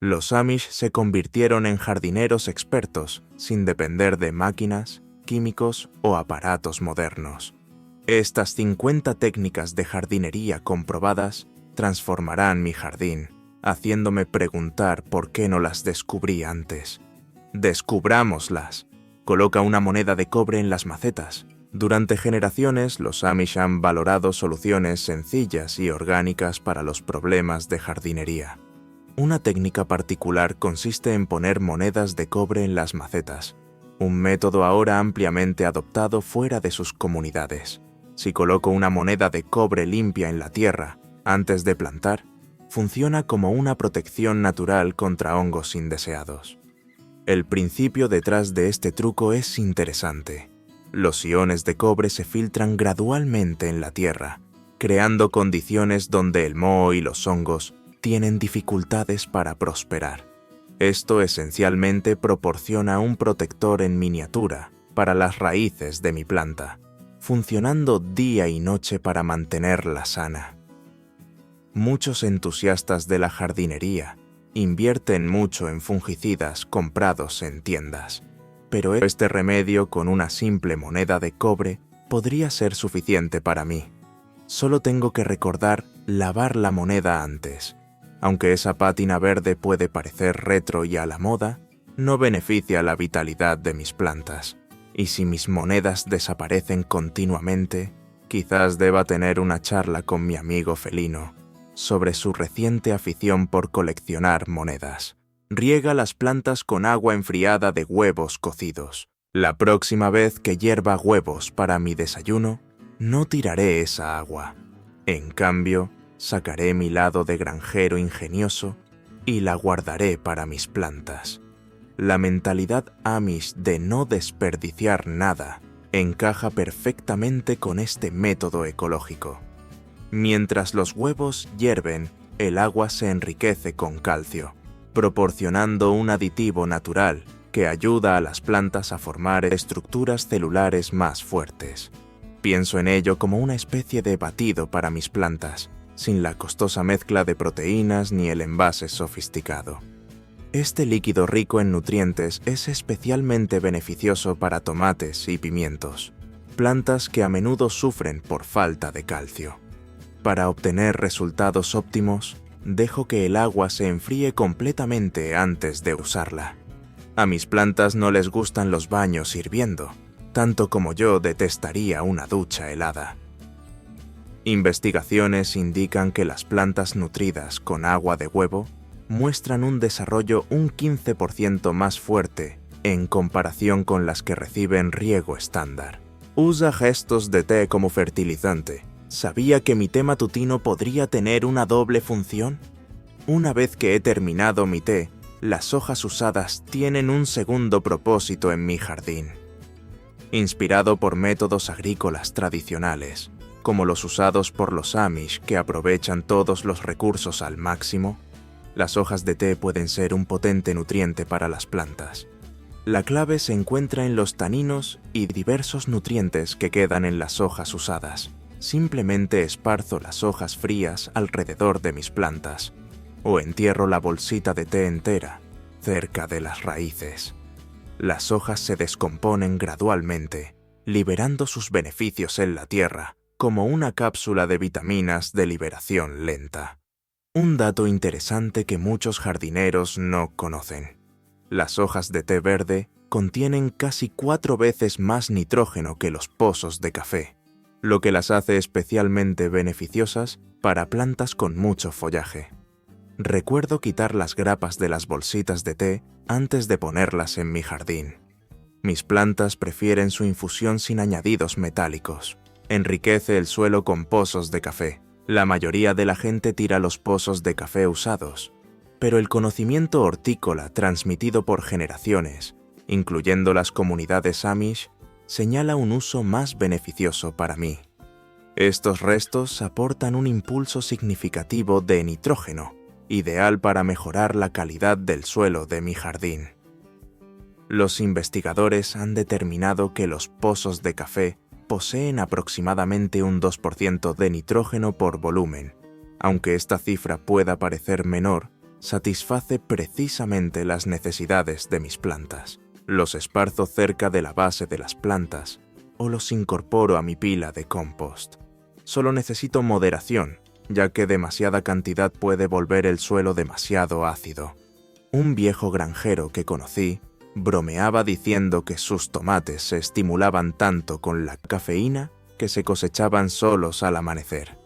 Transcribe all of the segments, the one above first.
Los Amish se convirtieron en jardineros expertos, sin depender de máquinas, químicos o aparatos modernos. Estas 50 técnicas de jardinería comprobadas transformarán mi jardín, haciéndome preguntar por qué no las descubrí antes. Descubrámoslas. Coloca una moneda de cobre en las macetas. Durante generaciones, los Amish han valorado soluciones sencillas y orgánicas para los problemas de jardinería. Una técnica particular consiste en poner monedas de cobre en las macetas, un método ahora ampliamente adoptado fuera de sus comunidades. Si coloco una moneda de cobre limpia en la tierra antes de plantar, funciona como una protección natural contra hongos indeseados. El principio detrás de este truco es interesante. Los iones de cobre se filtran gradualmente en la tierra, creando condiciones donde el moho y los hongos tienen dificultades para prosperar. Esto esencialmente proporciona un protector en miniatura para las raíces de mi planta, funcionando día y noche para mantenerla sana. Muchos entusiastas de la jardinería invierten mucho en fungicidas comprados en tiendas, pero este remedio con una simple moneda de cobre podría ser suficiente para mí. Solo tengo que recordar lavar la moneda antes. Aunque esa pátina verde puede parecer retro y a la moda, no beneficia la vitalidad de mis plantas. Y si mis monedas desaparecen continuamente, quizás deba tener una charla con mi amigo felino sobre su reciente afición por coleccionar monedas. Riega las plantas con agua enfriada de huevos cocidos. La próxima vez que hierva huevos para mi desayuno, no tiraré esa agua. En cambio, sacaré mi lado de granjero ingenioso y la guardaré para mis plantas. La mentalidad Amish de no desperdiciar nada encaja perfectamente con este método ecológico. Mientras los huevos hierven, el agua se enriquece con calcio, proporcionando un aditivo natural que ayuda a las plantas a formar estructuras celulares más fuertes. Pienso en ello como una especie de batido para mis plantas, sin la costosa mezcla de proteínas ni el envase sofisticado. Este líquido rico en nutrientes es especialmente beneficioso para tomates y pimientos, plantas que a menudo sufren por falta de calcio. Para obtener resultados óptimos, dejo que el agua se enfríe completamente antes de usarla. A mis plantas no les gustan los baños hirviendo, tanto como yo detestaría una ducha helada. Investigaciones indican que las plantas nutridas con agua de huevo muestran un desarrollo un 15% más fuerte en comparación con las que reciben riego estándar. Usa gestos de té como fertilizante. ¿Sabía que mi té matutino podría tener una doble función? Una vez que he terminado mi té, las hojas usadas tienen un segundo propósito en mi jardín. Inspirado por métodos agrícolas tradicionales, como los usados por los Amish que aprovechan todos los recursos al máximo, las hojas de té pueden ser un potente nutriente para las plantas. La clave se encuentra en los taninos y diversos nutrientes que quedan en las hojas usadas. Simplemente esparzo las hojas frías alrededor de mis plantas, o entierro la bolsita de té entera, cerca de las raíces. Las hojas se descomponen gradualmente, liberando sus beneficios en la tierra, como una cápsula de vitaminas de liberación lenta. Un dato interesante que muchos jardineros no conocen. Las hojas de té verde contienen casi 4 veces más nitrógeno que los pozos de café, lo que las hace especialmente beneficiosas para plantas con mucho follaje. Recuerdo quitar las grapas de las bolsitas de té antes de ponerlas en mi jardín. Mis plantas prefieren su infusión sin añadidos metálicos. Enriquece el suelo con pozos de café. La mayoría de la gente tira los pozos de café usados, pero el conocimiento hortícola transmitido por generaciones, incluyendo las comunidades Amish, señala un uso más beneficioso para mí. Estos restos aportan un impulso significativo de nitrógeno, ideal para mejorar la calidad del suelo de mi jardín. Los investigadores han determinado que los pozos de café poseen aproximadamente un 2% de nitrógeno por volumen. Aunque esta cifra pueda parecer menor, satisface precisamente las necesidades de mis plantas. Los esparzo cerca de la base de las plantas o los incorporo a mi pila de compost. Solo necesito moderación, ya que demasiada cantidad puede volver el suelo demasiado ácido. Un viejo granjero que conocí bromeaba diciendo que sus tomates se estimulaban tanto con la cafeína que se cosechaban solos al amanecer.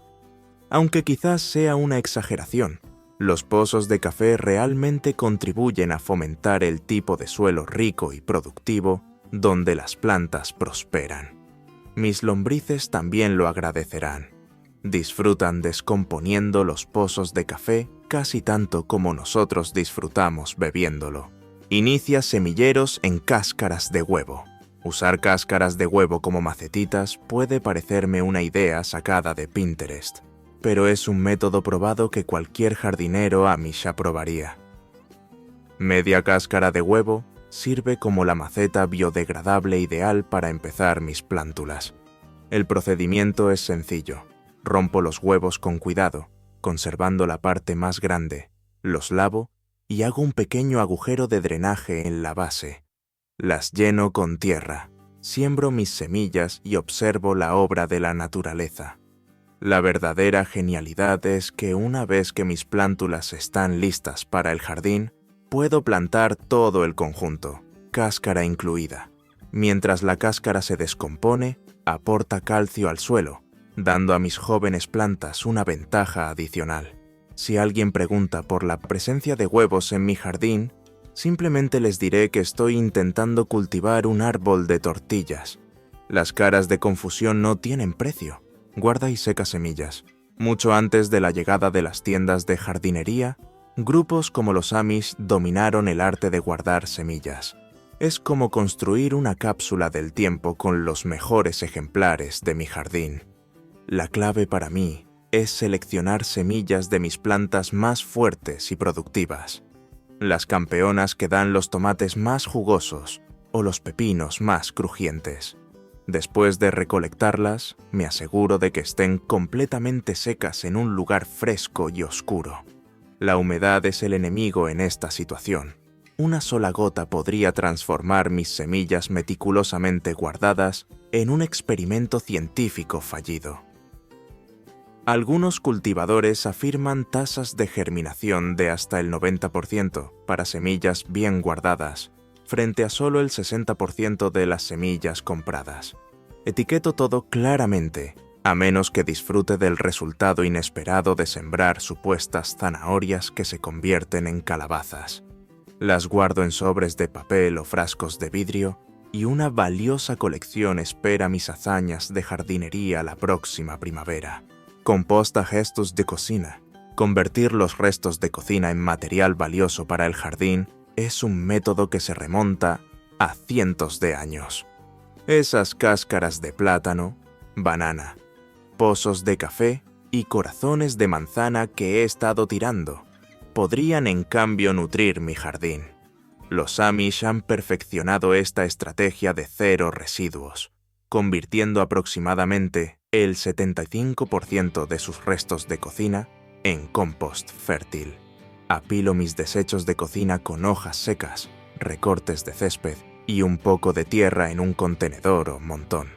Aunque quizás sea una exageración, los pozos de café realmente contribuyen a fomentar el tipo de suelo rico y productivo donde las plantas prosperan. Mis lombrices también lo agradecerán. Disfrutan descomponiendo los pozos de café casi tanto como nosotros disfrutamos bebiéndolo. Inicia semilleros en cáscaras de huevo. Usar cáscaras de huevo como macetitas puede parecerme una idea sacada de Pinterest, pero es un método probado que cualquier jardinero amish aprobaría. Media cáscara de huevo sirve como la maceta biodegradable ideal para empezar mis plántulas. El procedimiento es sencillo. Rompo los huevos con cuidado, conservando la parte más grande, los lavo y hago un pequeño agujero de drenaje en la base. Las lleno con tierra, siembro mis semillas y observo la obra de la naturaleza. La verdadera genialidad es que una vez que mis plántulas están listas para el jardín, puedo plantar todo el conjunto, cáscara incluida. Mientras la cáscara se descompone, aporta calcio al suelo, dando a mis jóvenes plantas una ventaja adicional. Si alguien pregunta por la presencia de huevos en mi jardín, simplemente les diré que estoy intentando cultivar un árbol de tortillas. Las caras de confusión no tienen precio. Guarda y seca semillas. Mucho antes de la llegada de las tiendas de jardinería, grupos como los Amish dominaron el arte de guardar semillas. Es como construir una cápsula del tiempo con los mejores ejemplares de mi jardín. La clave para mí es seleccionar semillas de mis plantas más fuertes y productivas. Las campeonas que dan los tomates más jugosos o los pepinos más crujientes. Después de recolectarlas, me aseguro de que estén completamente secas en un lugar fresco y oscuro. La humedad es el enemigo en esta situación. Una sola gota podría transformar mis semillas meticulosamente guardadas en un experimento científico fallido. Algunos cultivadores afirman tasas de germinación de hasta el 90% para semillas bien guardadas, frente a solo el 60% de las semillas compradas. Etiqueto todo claramente, a menos que disfrute del resultado inesperado de sembrar supuestas zanahorias que se convierten en calabazas. Las guardo en sobres de papel o frascos de vidrio y una valiosa colección espera mis hazañas de jardinería la próxima primavera. Composta gestos de cocina. Convertir los restos de cocina en material valioso para el jardín es un método que se remonta a cientos de años. Esas cáscaras de plátano, banana, pozos de café y corazones de manzana que he estado tirando podrían en cambio nutrir mi jardín. Los Amish han perfeccionado esta estrategia de cero residuos, convirtiendo aproximadamente el 75% de sus restos de cocina en compost fértil. Apilo mis desechos de cocina con hojas secas, recortes de césped y un poco de tierra en un contenedor o montón.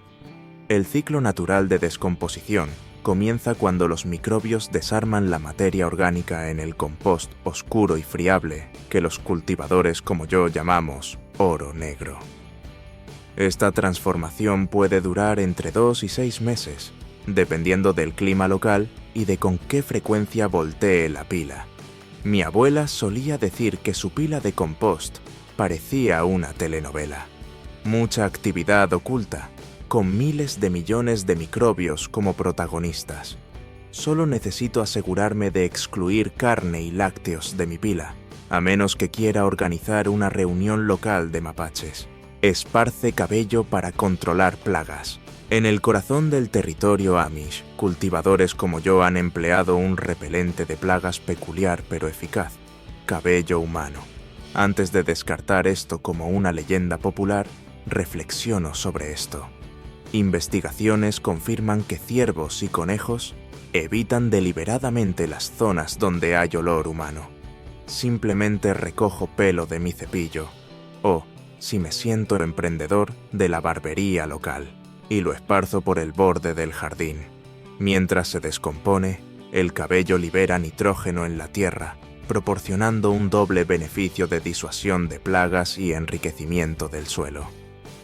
El ciclo natural de descomposición comienza cuando los microbios desarman la materia orgánica en el compost oscuro y friable que los cultivadores como yo llamamos oro negro. Esta transformación puede durar entre 2 y 6 meses, dependiendo del clima local y de con qué frecuencia voltee la pila. Mi abuela solía decir que su pila de compost parecía una telenovela. Mucha actividad oculta, con miles de millones de microbios como protagonistas. Solo necesito asegurarme de excluir carne y lácteos de mi pila, a menos que quiera organizar una reunión local de mapaches. Esparce cabello para controlar plagas. En el corazón del territorio Amish, cultivadores como yo han empleado un repelente de plagas peculiar pero eficaz, cabello humano. Antes de descartar esto como una leyenda popular, reflexiono sobre esto. Investigaciones confirman que ciervos y conejos evitan deliberadamente las zonas donde hay olor humano. simplemente recojo pelo de mi cepillo, o, si me siento emprendedor, de la barbería local, y lo esparzo por el borde del jardín. Mientras se descompone, el cabello libera nitrógeno en la tierra, proporcionando un doble beneficio de disuasión de plagas y enriquecimiento del suelo.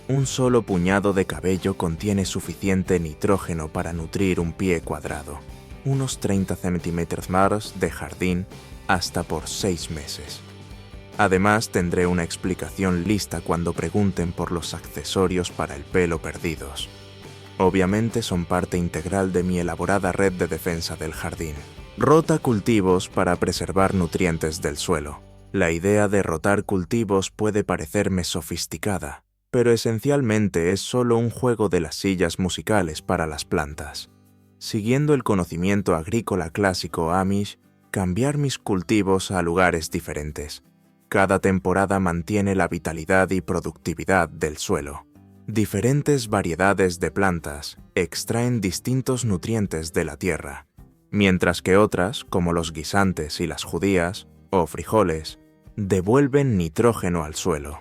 Un solo puñado de cabello contiene suficiente nitrógeno para nutrir un pie cuadrado, unos 30 centímetros más de jardín, hasta por 6 meses. Además, tendré una explicación lista cuando pregunten por los accesorios para el pelo perdidos. Obviamente son parte integral de mi elaborada red de defensa del jardín. Rota cultivos para preservar nutrientes del suelo. La idea de rotar cultivos puede parecerme sofisticada, pero esencialmente es solo un juego de las sillas musicales para las plantas. Siguiendo el conocimiento agrícola clásico Amish, cambiar mis cultivos a lugares diferentes. Cada temporada mantiene la vitalidad y productividad del suelo. Diferentes variedades de plantas extraen distintos nutrientes de la tierra, mientras que otras, como los guisantes y las judías, o frijoles, devuelven nitrógeno al suelo.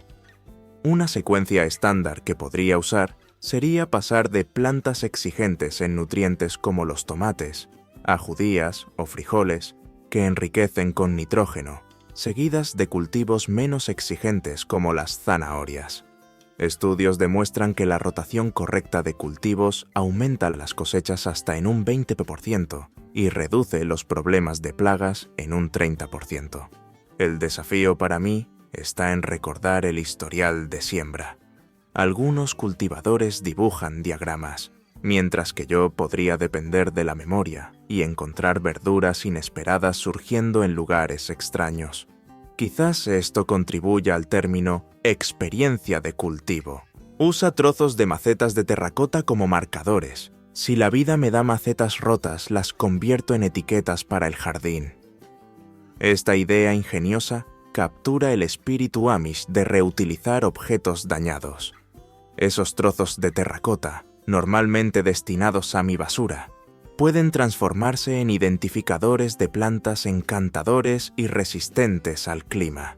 Una secuencia estándar que podría usar sería pasar de plantas exigentes en nutrientes como los tomates, a judías o frijoles, que enriquecen con nitrógeno, seguidas de cultivos menos exigentes como las zanahorias. Estudios demuestran que la rotación correcta de cultivos aumenta las cosechas hasta en un 20% y reduce los problemas de plagas en un 30%. El desafío para mí está en recordar el historial de siembra. Algunos cultivadores dibujan diagramas, mientras que yo podría depender de la memoria y encontrar verduras inesperadas surgiendo en lugares extraños. Quizás esto contribuya al término experiencia de cultivo. Usa trozos de macetas de terracota como marcadores. Si la vida me da macetas rotas, las convierto en etiquetas para el jardín. Esta idea ingeniosa captura el espíritu Amish de reutilizar objetos dañados. Esos trozos de terracota, normalmente destinados a mi basura, pueden transformarse en identificadores de plantas encantadores y resistentes al clima.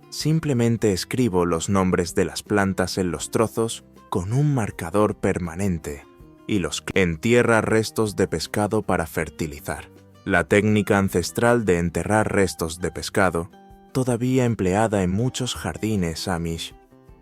Simplemente escribo los nombres de las plantas en los trozos con un marcador permanente y los entierra restos de pescado para fertilizar. La técnica ancestral de enterrar restos de pescado, todavía empleada en muchos jardines Amish,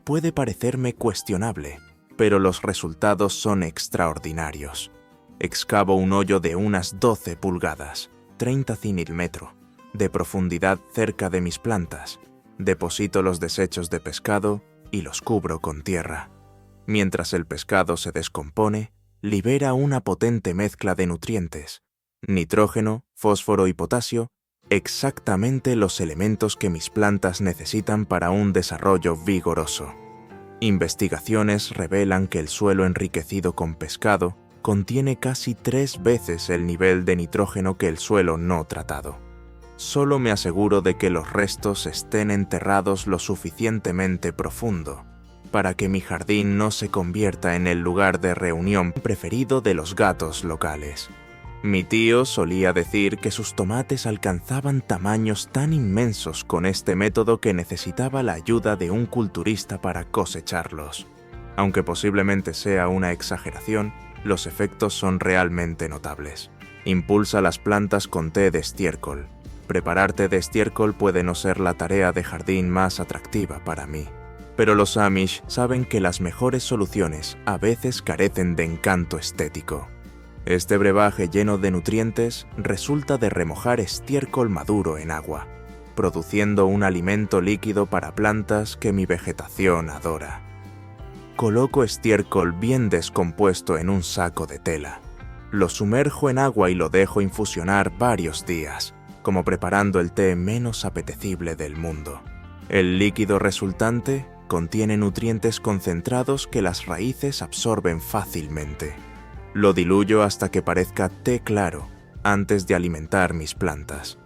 puede parecerme cuestionable, pero los resultados son extraordinarios. Excavo un hoyo de unas 12 pulgadas, 30 centímetros, de profundidad cerca de mis plantas. Deposito los desechos de pescado y los cubro con tierra. Mientras el pescado se descompone, libera una potente mezcla de nutrientes, nitrógeno, fósforo y potasio, exactamente los elementos que mis plantas necesitan para un desarrollo vigoroso. Investigaciones revelan que el suelo enriquecido con pescado contiene casi 3 veces el nivel de nitrógeno que el suelo no tratado. Solo me aseguro de que los restos estén enterrados lo suficientemente profundo para que mi jardín no se convierta en el lugar de reunión preferido de los gatos locales. Mi tío solía decir que sus tomates alcanzaban tamaños tan inmensos con este método que necesitaba la ayuda de un culturista para cosecharlos. Aunque posiblemente sea una exageración, los efectos son realmente notables. Impulsa las plantas con té de estiércol. Preparar té de estiércol puede no ser la tarea de jardín más atractiva para mí, pero los Amish saben que las mejores soluciones a veces carecen de encanto estético. Este brebaje lleno de nutrientes resulta de remojar estiércol maduro en agua, produciendo un alimento líquido para plantas que mi vegetación adora. Coloco estiércol bien descompuesto en un saco de tela. Lo sumerjo en agua y lo dejo infusionar varios días, como preparando el té menos apetecible del mundo. El líquido resultante contiene nutrientes concentrados que las raíces absorben fácilmente. Lo diluyo hasta que parezca té claro antes de alimentar mis plantas.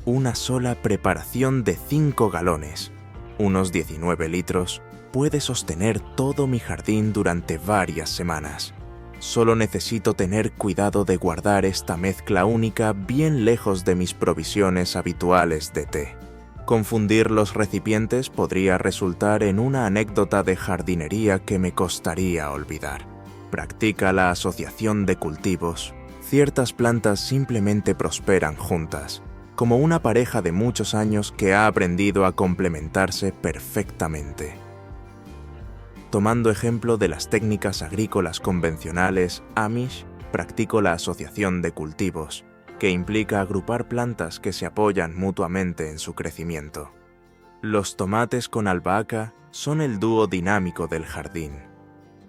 Una sola preparación de 5 galones, unos 19 litros, puede sostener todo mi jardín durante varias semanas. Solo necesito tener cuidado de guardar esta mezcla única bien lejos de mis provisiones habituales de té. Confundir los recipientes podría resultar en una anécdota de jardinería que me costaría olvidar. Practica la asociación de cultivos. Ciertas plantas simplemente prosperan juntas, como una pareja de muchos años que ha aprendido a complementarse perfectamente. Tomando ejemplo de las técnicas agrícolas convencionales Amish, practico la asociación de cultivos, que implica agrupar plantas que se apoyan mutuamente en su crecimiento. Los tomates con albahaca son el dúo dinámico del jardín.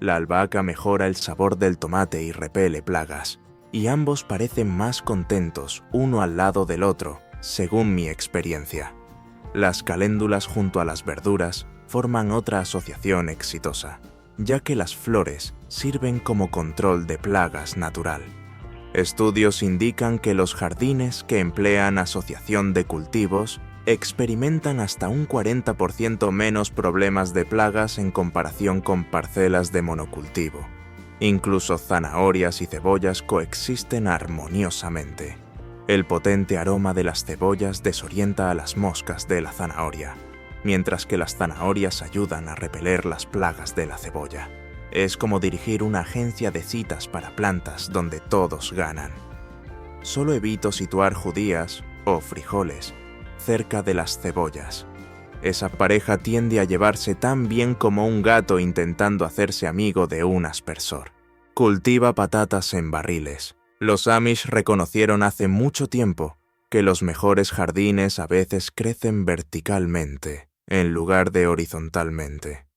La albahaca mejora el sabor del tomate y repele plagas, y ambos parecen más contentos uno al lado del otro, según mi experiencia. Las caléndulas junto a las verduras forman otra asociación exitosa, ya que las flores sirven como control de plagas natural. Estudios indican que los jardines que emplean asociación de cultivos experimentan hasta un 40% menos problemas de plagas en comparación con parcelas de monocultivo. Incluso zanahorias y cebollas coexisten armoniosamente. El potente aroma de las cebollas desorienta a las moscas de la zanahoria, mientras que las zanahorias ayudan a repeler las plagas de la cebolla. Es como dirigir una agencia de citas para plantas donde todos ganan. Solo evito situar judías o frijoles cerca de las cebollas. Esa pareja tiende a llevarse tan bien como un gato intentando hacerse amigo de un aspersor. Cultiva patatas en barriles. Los Amish reconocieron hace mucho tiempo que los mejores jardines a veces crecen verticalmente, en lugar de horizontalmente.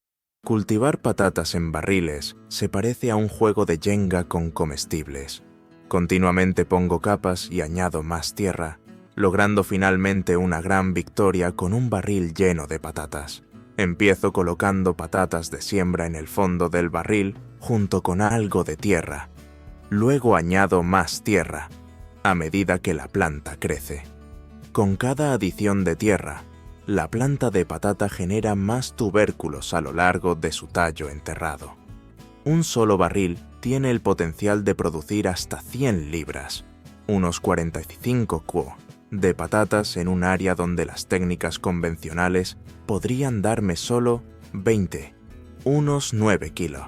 Cultivar patatas en barriles se parece a un juego de Jenga con comestibles. Continuamente pongo capas y añado más tierra, logrando finalmente una gran victoria con un barril lleno de patatas. Empiezo colocando patatas de siembra en el fondo del barril junto con algo de tierra. Luego añado más tierra, a medida que la planta crece. Con cada adición de tierra, la planta de patata genera más tubérculos a lo largo de su tallo enterrado. Un solo barril tiene el potencial de producir hasta 100 libras, unos 45 cuo, de patatas en un área donde las técnicas convencionales podrían darme solo 20, unos 9 kilos.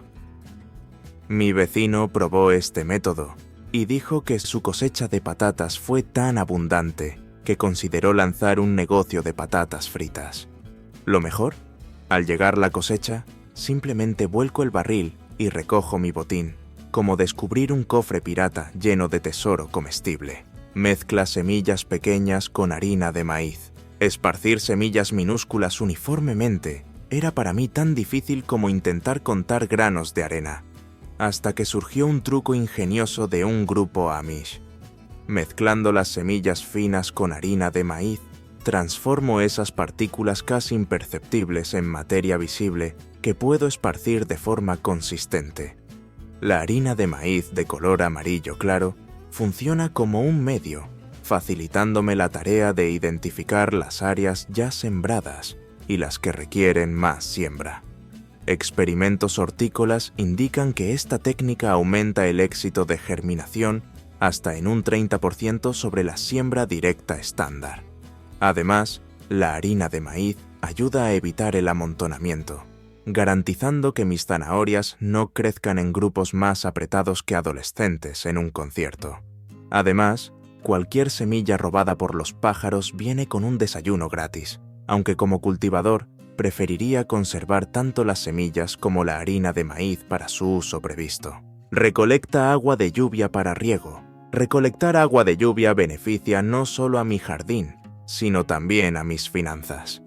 Mi vecino probó este método y dijo que su cosecha de patatas fue tan abundante que consideró lanzar un negocio de patatas fritas. Lo mejor, al llegar la cosecha, simplemente vuelco el barril y recojo mi botín, como descubrir un cofre pirata lleno de tesoro comestible. Mezcla semillas pequeñas con harina de maíz. Esparcir semillas minúsculas uniformemente era para mí tan difícil como intentar contar granos de arena, hasta que surgió un truco ingenioso de un grupo Amish. Mezclando las semillas finas con harina de maíz, transformo esas partículas casi imperceptibles en materia visible que puedo esparcir de forma consistente. La harina de maíz de color amarillo claro funciona como un medio, facilitándome la tarea de identificar las áreas ya sembradas y las que requieren más siembra. Experimentos hortícolas indican que esta técnica aumenta el éxito de germinación hasta en un 30% sobre la siembra directa estándar. Además, la harina de maíz ayuda a evitar el amontonamiento, garantizando que mis zanahorias no crezcan en grupos más apretados que adolescentes en un concierto. Además, cualquier semilla robada por los pájaros viene con un desayuno gratis, aunque como cultivador preferiría conservar tanto las semillas como la harina de maíz para su uso previsto. Recolecta agua de lluvia para riego. Recolectar agua de lluvia beneficia no solo a mi jardín, sino también a mis finanzas.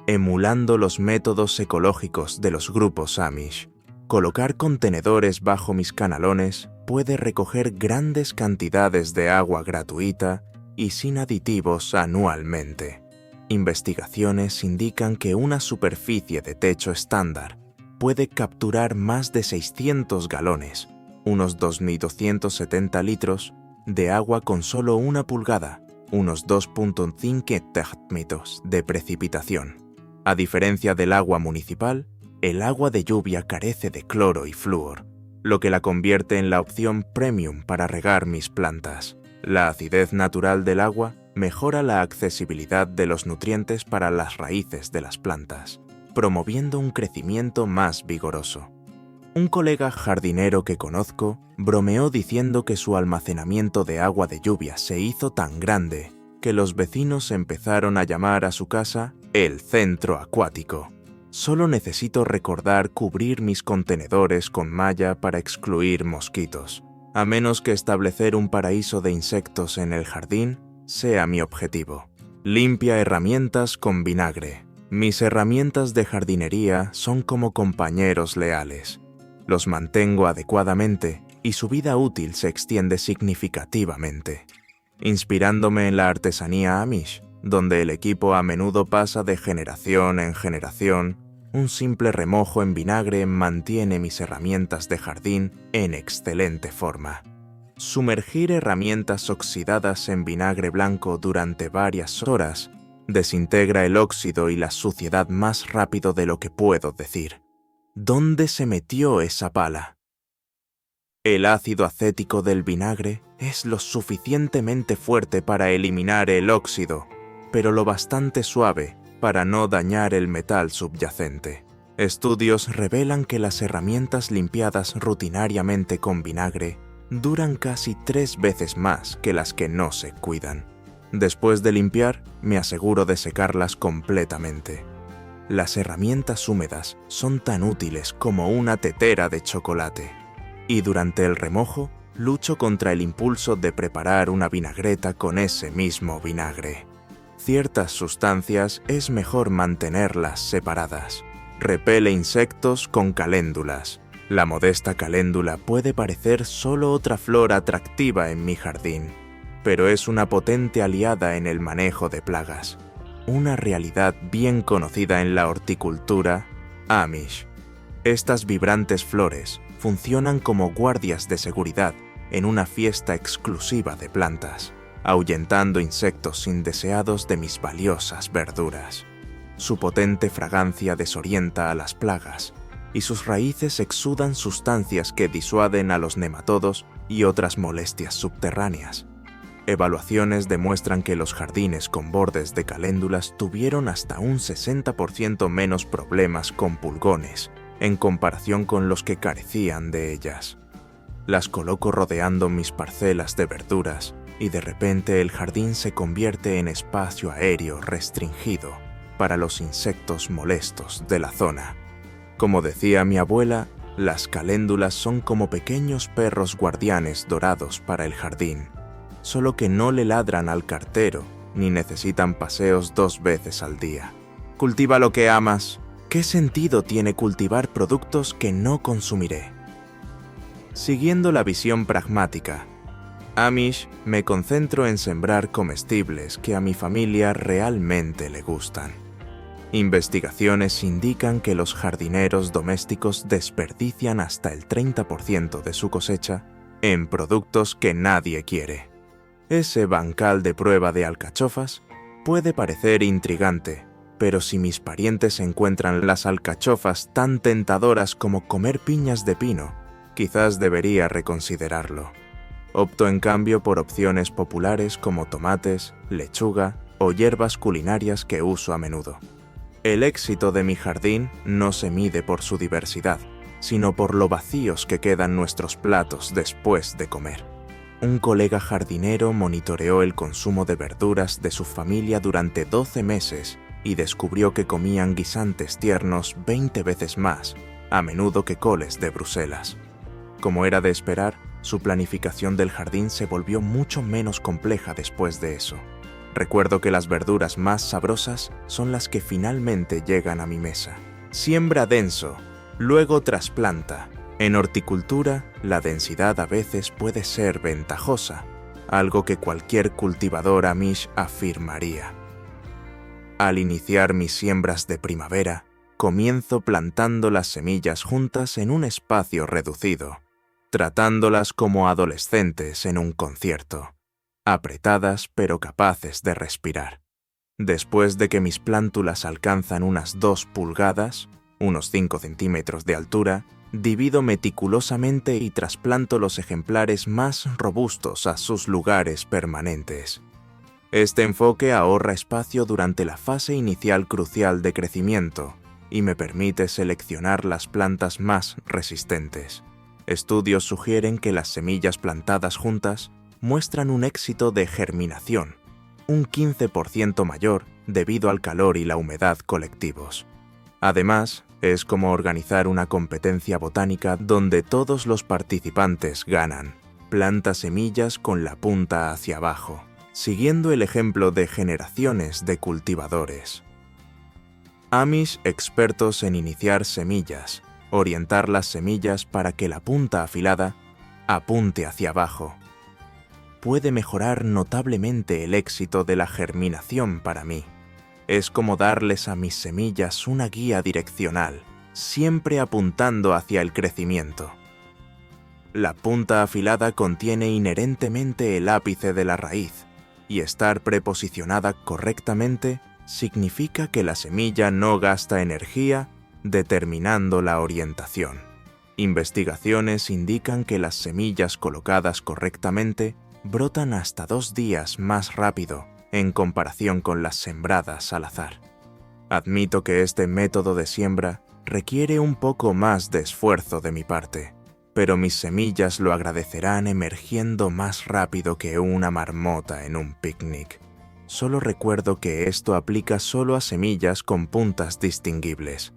Emulando los métodos ecológicos de los grupos Amish, colocar contenedores bajo mis canalones puede recoger grandes cantidades de agua gratuita y sin aditivos anualmente. Investigaciones indican que una superficie de techo estándar puede capturar más de 600 galones, unos 2.270 litros, de agua con solo 1 pulgada, unos 2.5 hectómetros de precipitación. A diferencia del agua municipal, el agua de lluvia carece de cloro y flúor, lo que la convierte en la opción premium para regar mis plantas. La acidez natural del agua mejora la accesibilidad de los nutrientes para las raíces de las plantas, promoviendo un crecimiento más vigoroso. Un colega jardinero que conozco bromeó diciendo que su almacenamiento de agua de lluvia se hizo tan grande que los vecinos empezaron a llamar a su casa el centro acuático. Solo necesito recordar cubrir mis contenedores con malla para excluir mosquitos, a menos que establecer un paraíso de insectos en el jardín sea mi objetivo. Limpia herramientas con vinagre. Mis herramientas de jardinería son como compañeros leales. Los mantengo adecuadamente y su vida útil se extiende significativamente. Inspirándome en la artesanía Amish, donde el equipo a menudo pasa de generación en generación, un simple remojo en vinagre mantiene mis herramientas de jardín en excelente forma. Sumergir herramientas oxidadas en vinagre blanco durante varias horas desintegra el óxido y la suciedad más rápido de lo que puedo decir. ¿Dónde se metió esa pala? El ácido acético del vinagre es lo suficientemente fuerte para eliminar el óxido, pero lo bastante suave para no dañar el metal subyacente. Estudios revelan que las herramientas limpiadas rutinariamente con vinagre duran casi 3 veces más que las que no se cuidan. Después de limpiar, me aseguro de secarlas completamente. Las herramientas húmedas son tan útiles como una tetera de chocolate. Y durante el remojo, lucho contra el impulso de preparar una vinagreta con ese mismo vinagre. Ciertas sustancias es mejor mantenerlas separadas. Repele insectos con caléndulas. La modesta caléndula puede parecer solo otra flor atractiva en mi jardín, pero es una potente aliada en el manejo de plagas. Una realidad bien conocida en la horticultura Amish. Estas vibrantes flores funcionan como guardias de seguridad en una fiesta exclusiva de plantas, ahuyentando insectos indeseados de mis valiosas verduras. Su potente fragancia desorienta a las plagas, y sus raíces exudan sustancias que disuaden a los nematodos y otras molestias subterráneas. Evaluaciones demuestran que los jardines con bordes de caléndulas tuvieron hasta un 60% menos problemas con pulgones en comparación con los que carecían de ellas. Las coloco rodeando mis parcelas de verduras y de repente el jardín se convierte en espacio aéreo restringido para los insectos molestos de la zona. Como decía mi abuela, las caléndulas son como pequeños perros guardianes dorados para el jardín, solo que no le ladran al cartero ni necesitan paseos 2 veces al día. Cultiva lo que amas. ¿Qué sentido tiene cultivar productos que no consumiré? Siguiendo la visión pragmática, Amish, me concentro en sembrar comestibles que a mi familia realmente le gustan. Investigaciones indican que los jardineros domésticos desperdician hasta el 30% de su cosecha en productos que nadie quiere. Ese bancal de prueba de alcachofas puede parecer intrigante, pero si mis parientes encuentran las alcachofas tan tentadoras como comer piñas de pino, quizás debería reconsiderarlo. Opto en cambio por opciones populares como tomates, lechuga o hierbas culinarias que uso a menudo. El éxito de mi jardín no se mide por su diversidad, sino por lo vacíos que quedan nuestros platos después de comer. Un colega jardinero monitoreó el consumo de verduras de su familia durante 12 meses y descubrió que comían guisantes tiernos 20 veces más, a menudo que coles de Bruselas. Como era de esperar, su planificación del jardín se volvió mucho menos compleja después de eso. Recuerdo que las verduras más sabrosas son las que finalmente llegan a mi mesa. Siembra denso, luego trasplanta. En horticultura, la densidad a veces puede ser ventajosa, algo que cualquier cultivador Amish afirmaría. Al iniciar mis siembras de primavera, comienzo plantando las semillas juntas en un espacio reducido, tratándolas como adolescentes en un concierto, apretadas pero capaces de respirar. Después de que mis plántulas alcanzan unas 2 pulgadas, unos 5 centímetros de altura, divido meticulosamente y trasplanto los ejemplares más robustos a sus lugares permanentes. Este enfoque ahorra espacio durante la fase inicial crucial de crecimiento y me permite seleccionar las plantas más resistentes. Estudios sugieren que las semillas plantadas juntas muestran un éxito de germinación, un 15% mayor debido al calor y la humedad colectivos. Además, es como organizar una competencia botánica donde todos los participantes ganan. Planta semillas con la punta hacia abajo, siguiendo el ejemplo de generaciones de cultivadores. Amish expertos en iniciar semillas, orientar las semillas para que la punta afilada apunte hacia abajo. Puede mejorar notablemente el éxito de la germinación para mí. Es como darles a mis semillas una guía direccional, siempre apuntando hacia el crecimiento. La punta afilada contiene inherentemente el ápice de la raíz, y estar preposicionada correctamente significa que la semilla no gasta energía determinando la orientación. Investigaciones indican que las semillas colocadas correctamente brotan hasta 2 días más rápido en comparación con las sembradas al azar. Admito que este método de siembra requiere un poco más de esfuerzo de mi parte, pero mis semillas lo agradecerán emergiendo más rápido que una marmota en un picnic. Solo recuerdo que esto aplica solo a semillas con puntas distinguibles.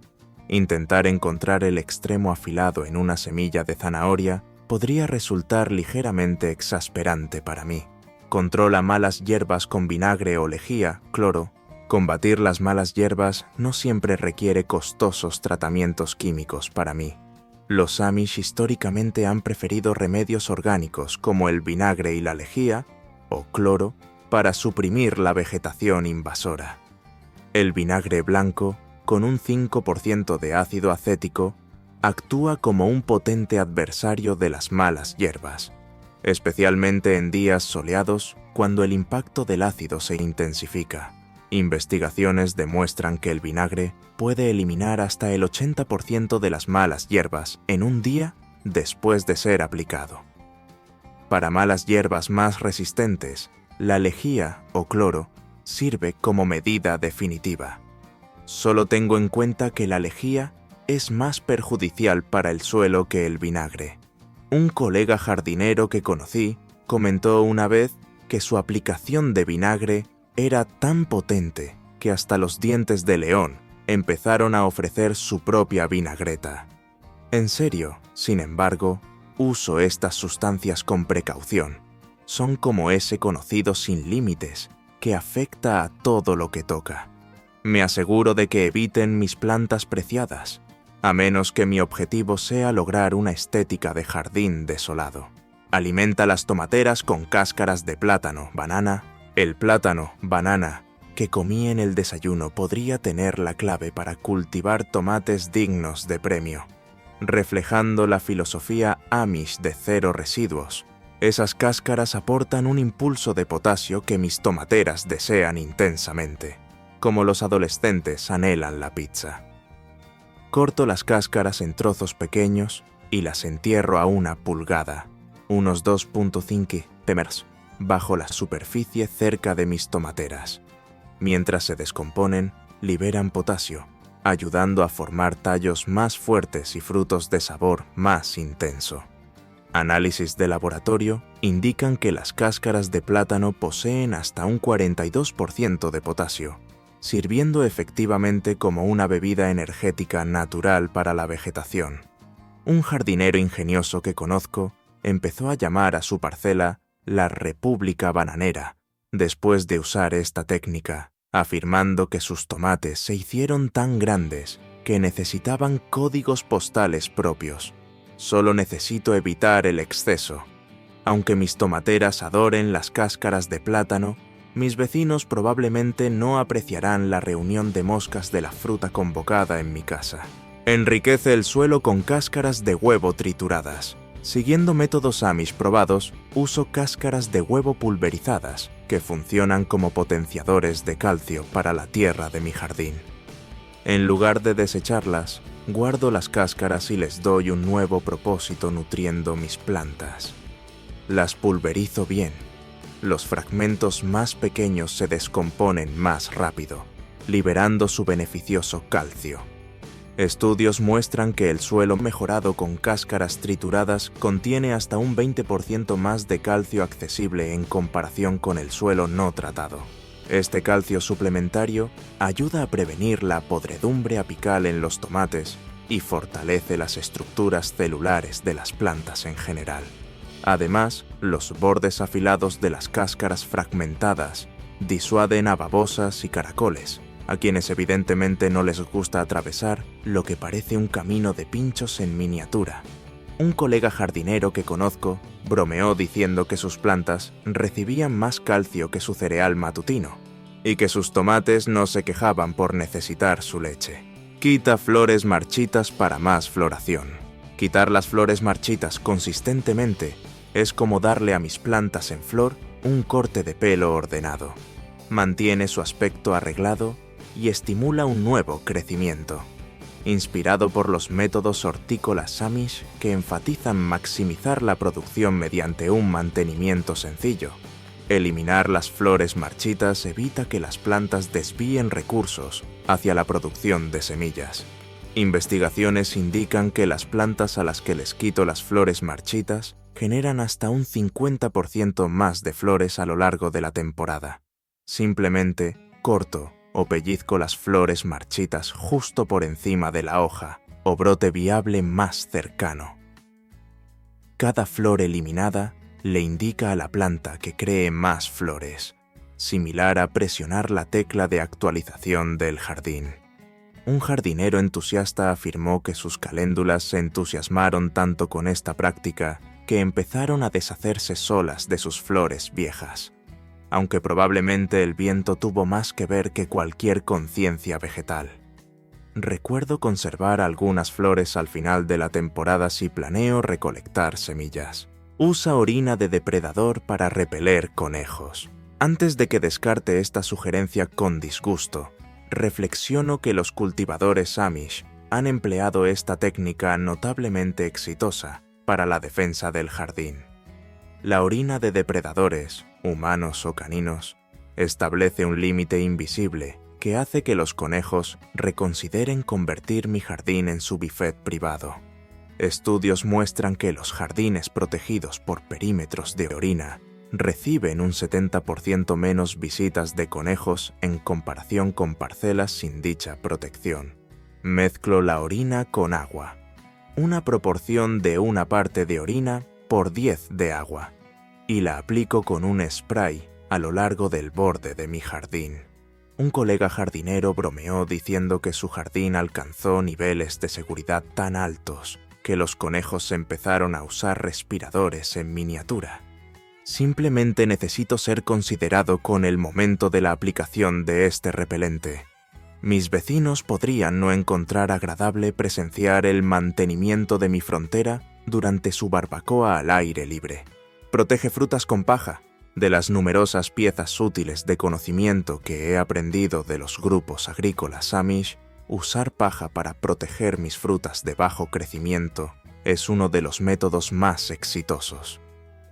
Intentar encontrar el extremo afilado en una semilla de zanahoria podría resultar ligeramente exasperante para mí. Controla malas hierbas con vinagre o lejía, cloro. Combatir las malas hierbas no siempre requiere costosos tratamientos químicos para mí. Los Amish históricamente han preferido remedios orgánicos como el vinagre y la lejía, o cloro, para suprimir la vegetación invasora. El vinagre blanco, con un 5% de ácido acético, actúa como un potente adversario de las malas hierbas, especialmente en días soleados cuando el impacto del ácido se intensifica. Investigaciones demuestran que el vinagre puede eliminar hasta el 80% de las malas hierbas en un día después de ser aplicado. Para malas hierbas más resistentes, la lejía o cloro sirve como medida definitiva. Solo tengo en cuenta que la lejía es más perjudicial para el suelo que el vinagre. Un colega jardinero que conocí comentó una vez que su aplicación de vinagre era tan potente que hasta los dientes de león empezaron a ofrecer su propia vinagreta. En serio, sin embargo, uso estas sustancias con precaución. Son como ese conocido sin límites que afecta a todo lo que toca. Me aseguro de que eviten mis plantas preciadas, a menos que mi objetivo sea lograr una estética de jardín desolado. Alimenta las tomateras con cáscaras de plátano, banana. El plátano, banana, que comí en el desayuno podría tener la clave para cultivar tomates dignos de premio. Reflejando la filosofía Amish de cero residuos, esas cáscaras aportan un impulso de potasio que mis tomateras desean intensamente, como los adolescentes anhelan la pizza. Corto las cáscaras en trozos pequeños y las entierro a 1 pulgada, unos 2.5 cm, bajo la superficie cerca de mis tomateras. Mientras se descomponen, liberan potasio, ayudando a formar tallos más fuertes y frutos de sabor más intenso. Análisis de laboratorio indican que las cáscaras de plátano poseen hasta un 42% de potasio, sirviendo efectivamente como una bebida energética natural para la vegetación. Un jardinero ingenioso que conozco empezó a llamar a su parcela la República Bananera, después de usar esta técnica, afirmando que sus tomates se hicieron tan grandes que necesitaban códigos postales propios. Solo necesito evitar el exceso. Aunque mis tomateras adoren las cáscaras de plátano, mis vecinos probablemente no apreciarán la reunión de moscas de la fruta convocada en mi casa. Enriquece el suelo con cáscaras de huevo trituradas. Siguiendo métodos Amish probados, uso cáscaras de huevo pulverizadas, que funcionan como potenciadores de calcio para la tierra de mi jardín. En lugar de desecharlas, guardo las cáscaras y les doy un nuevo propósito nutriendo mis plantas. Las pulverizo bien, los fragmentos más pequeños se descomponen más rápido, liberando su beneficioso calcio. Estudios muestran que el suelo mejorado con cáscaras trituradas contiene hasta un 20% más de calcio accesible en comparación con el suelo no tratado. Este calcio suplementario ayuda a prevenir la podredumbre apical en los tomates y fortalece las estructuras celulares de las plantas en general. Además, los bordes afilados de las cáscaras fragmentadas disuaden a babosas y caracoles, a quienes evidentemente no les gusta atravesar lo que parece un camino de pinchos en miniatura. Un colega jardinero que conozco bromeó diciendo que sus plantas recibían más calcio que su cereal matutino y que sus tomates no se quejaban por necesitar su leche. Quita flores marchitas para más floración. Quitar las flores marchitas consistentemente es como darle a mis plantas en flor un corte de pelo ordenado. Mantiene su aspecto arreglado y estimula un nuevo crecimiento. Inspirado por los métodos hortícolas Amish que enfatizan maximizar la producción mediante un mantenimiento sencillo, eliminar las flores marchitas evita que las plantas desvíen recursos hacia la producción de semillas. Investigaciones indican que las plantas a las que les quito las flores marchitas generan hasta un 50% más de flores a lo largo de la temporada. Simplemente corto o pellizco las flores marchitas justo por encima de la hoja o brote viable más cercano. Cada flor eliminada le indica a la planta que cree más flores, similar a presionar la tecla de actualización del jardín. Un jardinero entusiasta afirmó que sus caléndulas se entusiasmaron tanto con esta práctica que empezaron a deshacerse solas de sus flores viejas, aunque probablemente el viento tuvo más que ver que cualquier conciencia vegetal. Recuerdo conservar algunas flores al final de la temporada si planeo recolectar semillas. Usa orina de depredador para repeler conejos. Antes de que descarte esta sugerencia con disgusto, reflexiono que los cultivadores Amish han empleado esta técnica notablemente exitosa para la defensa del jardín. La orina de depredadores, humanos o caninos, establece un límite invisible que hace que los conejos reconsideren convertir mi jardín en su buffet privado. Estudios muestran que los jardines protegidos por perímetros de orina reciben un 70% menos visitas de conejos en comparación con parcelas sin dicha protección. Mezclo la orina con agua, una proporción de 1 parte de orina por 10 de agua, y la aplico con un spray a lo largo del borde de mi jardín. Un colega jardinero bromeó diciendo que su jardín alcanzó niveles de seguridad tan altos que los conejos empezaron a usar respiradores en miniatura. Simplemente necesito ser considerado con el momento de la aplicación de este repelente. Mis vecinos podrían no encontrar agradable presenciar el mantenimiento de mi frontera durante su barbacoa al aire libre. Protege frutas con paja. De las numerosas piezas útiles de conocimiento que he aprendido de los grupos agrícolas Amish, usar paja para proteger mis frutas de bajo crecimiento es uno de los métodos más exitosos.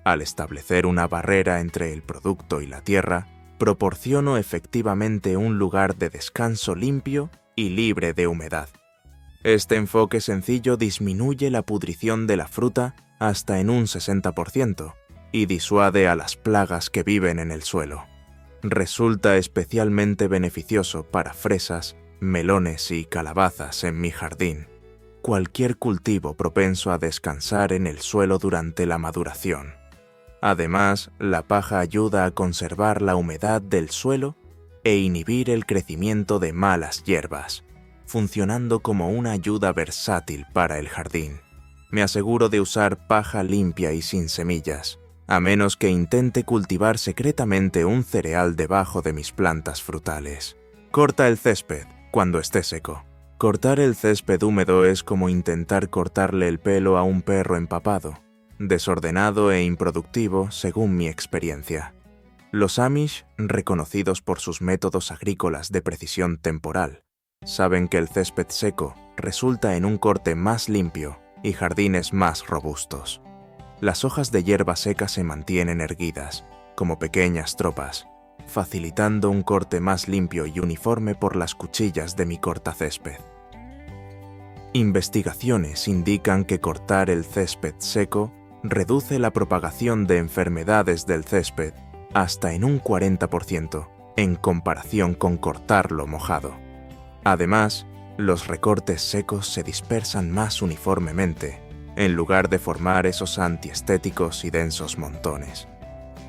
Al establecer una barrera entre el producto y la tierra, proporciono efectivamente un lugar de descanso limpio y libre de humedad. Este enfoque sencillo disminuye la pudrición de la fruta hasta en un 60% y disuade a las plagas que viven en el suelo. Resulta especialmente beneficioso para fresas, melones y calabazas en mi jardín. Cualquier cultivo propenso a descansar en el suelo durante la maduración. Además, la paja ayuda a conservar la humedad del suelo e inhibir el crecimiento de malas hierbas, funcionando como una ayuda versátil para el jardín. Me aseguro de usar paja limpia y sin semillas, a menos que intente cultivar secretamente un cereal debajo de mis plantas frutales. Corta el césped cuando esté seco. Cortar el césped húmedo es como intentar cortarle el pelo a un perro empapado, desordenado e improductivo según mi experiencia. Los Amish, reconocidos por sus métodos agrícolas de precisión temporal, saben que el césped seco resulta en un corte más limpio y jardines más robustos. Las hojas de hierba seca se mantienen erguidas, como pequeñas tropas, facilitando un corte más limpio y uniforme por las cuchillas de mi cortacésped. Investigaciones indican que cortar el césped seco reduce la propagación de enfermedades del césped hasta en un 40%, en comparación con cortarlo mojado. Además, los recortes secos se dispersan más uniformemente, en lugar de formar esos antiestéticos y densos montones.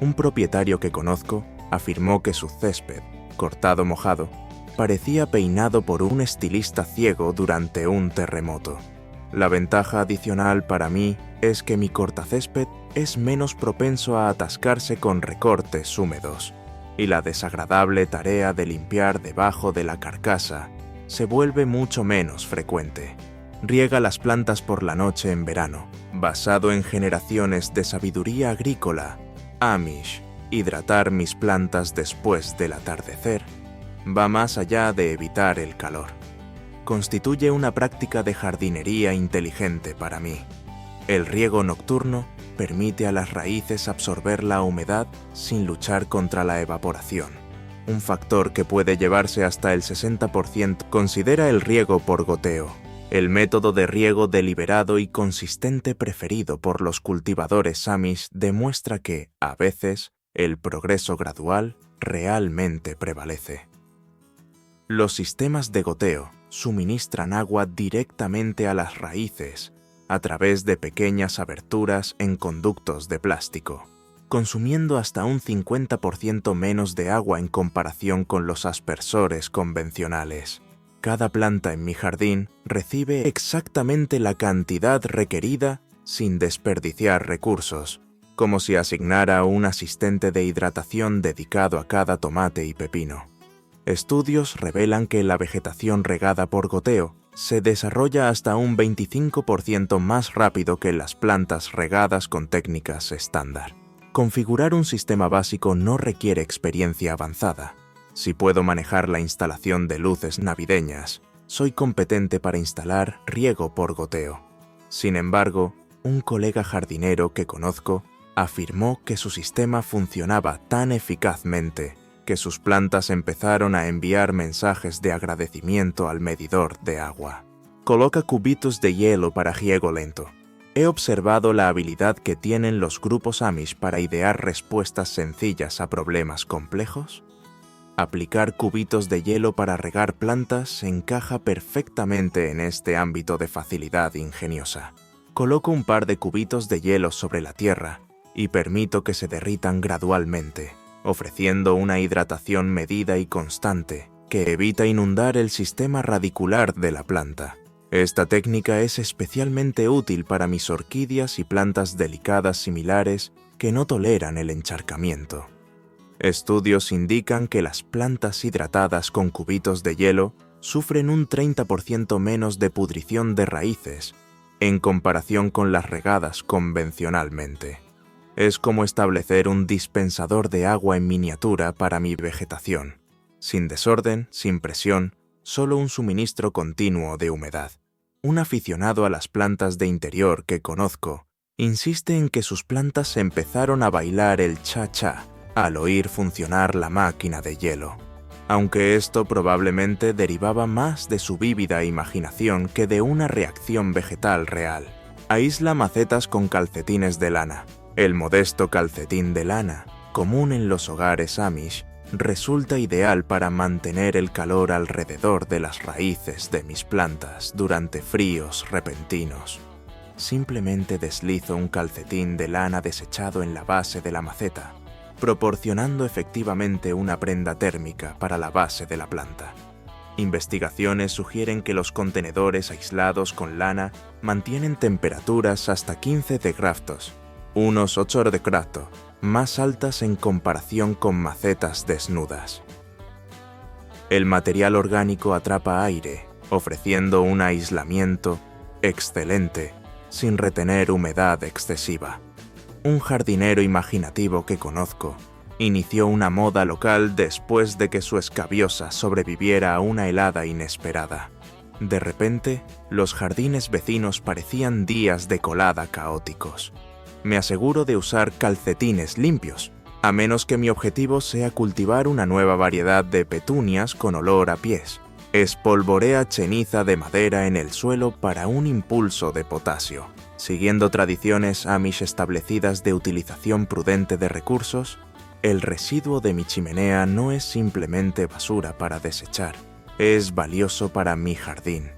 Un propietario que conozco afirmó que su césped, cortado mojado, parecía peinado por un estilista ciego durante un terremoto. La ventaja adicional para mí es que mi cortacésped es menos propenso a atascarse con recortes húmedos, y la desagradable tarea de limpiar debajo de la carcasa se vuelve mucho menos frecuente. Riega las plantas por la noche en verano. Basado en generaciones de sabiduría agrícola Amish, hidratar mis plantas después del atardecer va más allá de evitar el calor. Constituye una práctica de jardinería inteligente para mí. El riego nocturno permite a las raíces absorber la humedad sin luchar contra la evaporación, un factor que puede llevarse hasta el 60%. Considera el riego por goteo, el método de riego deliberado y consistente preferido por los cultivadores Amish demuestra que, a veces, el progreso gradual realmente prevalece. Los sistemas de goteo suministran agua directamente a las raíces a través de pequeñas aberturas en conductos de plástico, consumiendo hasta un 50% menos de agua en comparación con los aspersores convencionales. Cada planta en mi jardín recibe exactamente la cantidad requerida sin desperdiciar recursos, como si asignara un asistente de hidratación dedicado a cada tomate y pepino. Estudios revelan que la vegetación regada por goteo se desarrolla hasta un 25% más rápido que las plantas regadas con técnicas estándar. Configurar un sistema básico no requiere experiencia avanzada. Si puedo manejar la instalación de luces navideñas, soy competente para instalar riego por goteo. Sin embargo, un colega jardinero que conozco afirmó que su sistema funcionaba tan eficazmente que sus plantas empezaron a enviar mensajes de agradecimiento al medidor de agua. Coloca cubitos de hielo para riego lento. He observado la habilidad que tienen los grupos Amish para idear respuestas sencillas a problemas complejos. Aplicar cubitos de hielo para regar plantas encaja perfectamente en este ámbito de facilidad ingeniosa. Coloco un par de cubitos de hielo sobre la tierra y permito que se derritan gradualmente, ofreciendo una hidratación medida y constante que evita inundar el sistema radicular de la planta. Esta técnica es especialmente útil para mis orquídeas y plantas delicadas similares que no toleran el encharcamiento. Estudios indican que las plantas hidratadas con cubitos de hielo sufren un 30% menos de pudrición de raíces en comparación con las regadas convencionalmente. Es como establecer un dispensador de agua en miniatura para mi vegetación. Sin desorden, sin presión, solo un suministro continuo de humedad. Un aficionado a las plantas de interior que conozco insiste en que sus plantas empezaron a bailar el cha-cha al oír funcionar la máquina de hielo, aunque esto probablemente derivaba más de su vívida imaginación que de una reacción vegetal real. Aísla macetas con calcetines de lana. El modesto calcetín de lana, común en los hogares Amish, resulta ideal para mantener el calor alrededor de las raíces de mis plantas durante fríos repentinos. Simplemente deslizo un calcetín de lana desechado en la base de la maceta, proporcionando efectivamente una prenda térmica para la base de la planta. Investigaciones sugieren que los contenedores aislados con lana mantienen temperaturas hasta 15 grados, unos 8 grados, más altas en comparación con macetas desnudas. El material orgánico atrapa aire, ofreciendo un aislamiento excelente, sin retener humedad excesiva. Un jardinero imaginativo que conozco inició una moda local después de que su escabiosa sobreviviera a una helada inesperada. De repente, los jardines vecinos parecían días de colada caóticos. Me aseguro de usar calcetines limpios, a menos que mi objetivo sea cultivar una nueva variedad de petunias con olor a pies. Espolvorea ceniza de madera en el suelo para un impulso de potasio. Siguiendo tradiciones Amish establecidas de utilización prudente de recursos, el residuo de mi chimenea no es simplemente basura para desechar, es valioso para mi jardín.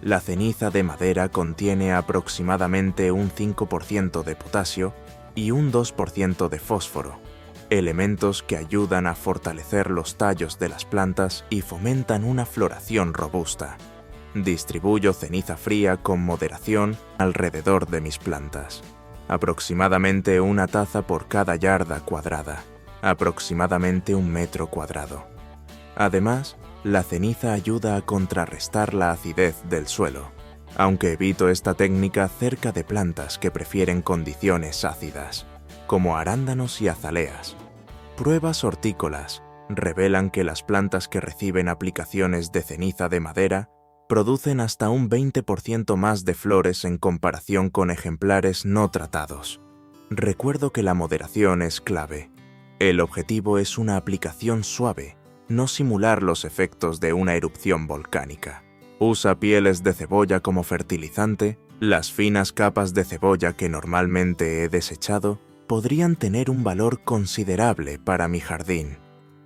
La ceniza de madera contiene aproximadamente un 5% de potasio y un 2% de fósforo, elementos que ayudan a fortalecer los tallos de las plantas y fomentan una floración robusta. Distribuyo ceniza fría con moderación alrededor de mis plantas. Aproximadamente una taza por cada yarda cuadrada, aproximadamente 1 metro cuadrado. Además, la ceniza ayuda a contrarrestar la acidez del suelo, aunque evito esta técnica cerca de plantas que prefieren condiciones ácidas, como arándanos y azaleas. Pruebas hortícolas revelan que las plantas que reciben aplicaciones de ceniza de madera producen hasta un 20% más de flores en comparación con ejemplares no tratados. Recuerdo que la moderación es clave. El objetivo es una aplicación suave, no simular los efectos de una erupción volcánica. Usa pieles de cebolla como fertilizante. Las finas capas de cebolla que normalmente he desechado podrían tener un valor considerable para mi jardín,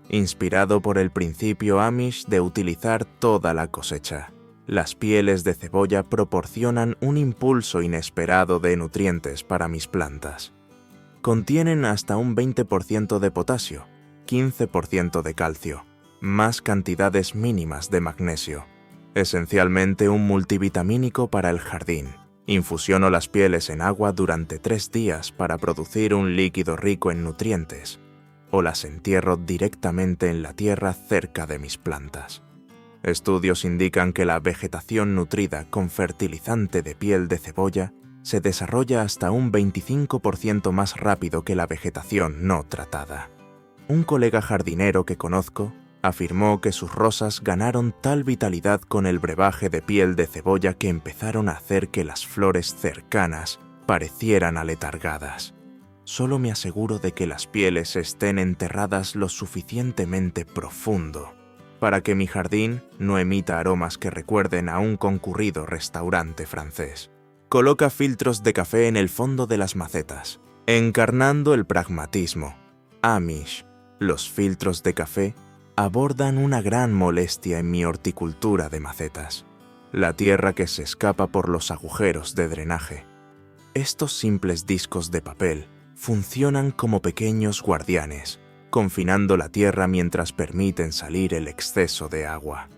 inspirado por el principio Amish de utilizar toda la cosecha. Las pieles de cebolla proporcionan un impulso inesperado de nutrientes para mis plantas. Contienen hasta un 20% de potasio, 15% de calcio, más cantidades mínimas de magnesio. Esencialmente un multivitamínico para el jardín. Infusiono las pieles en agua durante 3 días para producir un líquido rico en nutrientes, o las entierro directamente en la tierra cerca de mis plantas. Estudios indican que la vegetación nutrida con fertilizante de piel de cebolla se desarrolla hasta un 25% más rápido que la vegetación no tratada. Un colega jardinero que conozco afirmó que sus rosas ganaron tal vitalidad con el brebaje de piel de cebolla que empezaron a hacer que las flores cercanas parecieran aletargadas. Solo me aseguro de que las pieles estén enterradas lo suficientemente profundo para que mi jardín no emita aromas que recuerden a un concurrido restaurante francés. Coloca filtros de café en el fondo de las macetas, encarnando el pragmatismo Amish. Los filtros de café abordan una gran molestia en mi horticultura de macetas: la tierra que se escapa por los agujeros de drenaje. Estos simples discos de papel funcionan como pequeños guardianes, confinando la tierra mientras permiten salir el exceso de agua.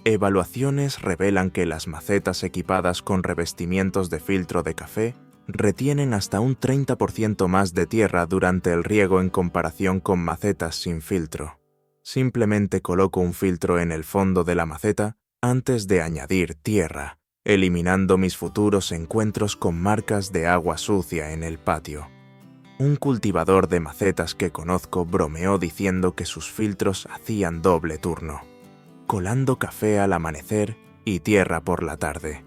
Evaluaciones revelan que las macetas equipadas con revestimientos de filtro de café retienen hasta un 30% más de tierra durante el riego en comparación con macetas sin filtro. Simplemente coloco un filtro en el fondo de la maceta antes de añadir tierra, eliminando mis futuros encuentros con marcas de agua sucia en el patio. Un cultivador de macetas que conozco bromeó diciendo que sus filtros hacían doble turno, colando café al amanecer y tierra por la tarde.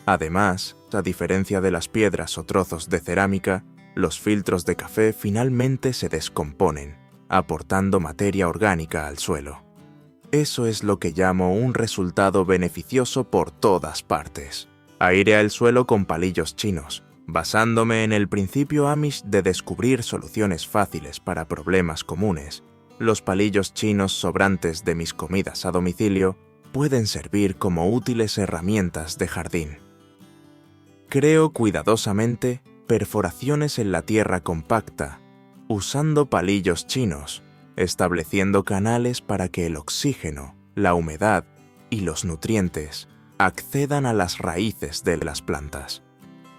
Además, a diferencia de las piedras o trozos de cerámica, los filtros de café finalmente se descomponen, aportando materia orgánica al suelo. Eso es lo que llamo un resultado beneficioso por todas partes. Airea el suelo con palillos chinos, basándome en el principio Amish de descubrir soluciones fáciles para problemas comunes. Los palillos chinos sobrantes de mis comidas a domicilio pueden servir como útiles herramientas de jardín. Creo cuidadosamente perforaciones en la tierra compacta, usando palillos chinos, estableciendo canales para que el oxígeno, la humedad y los nutrientes accedan a las raíces de las plantas.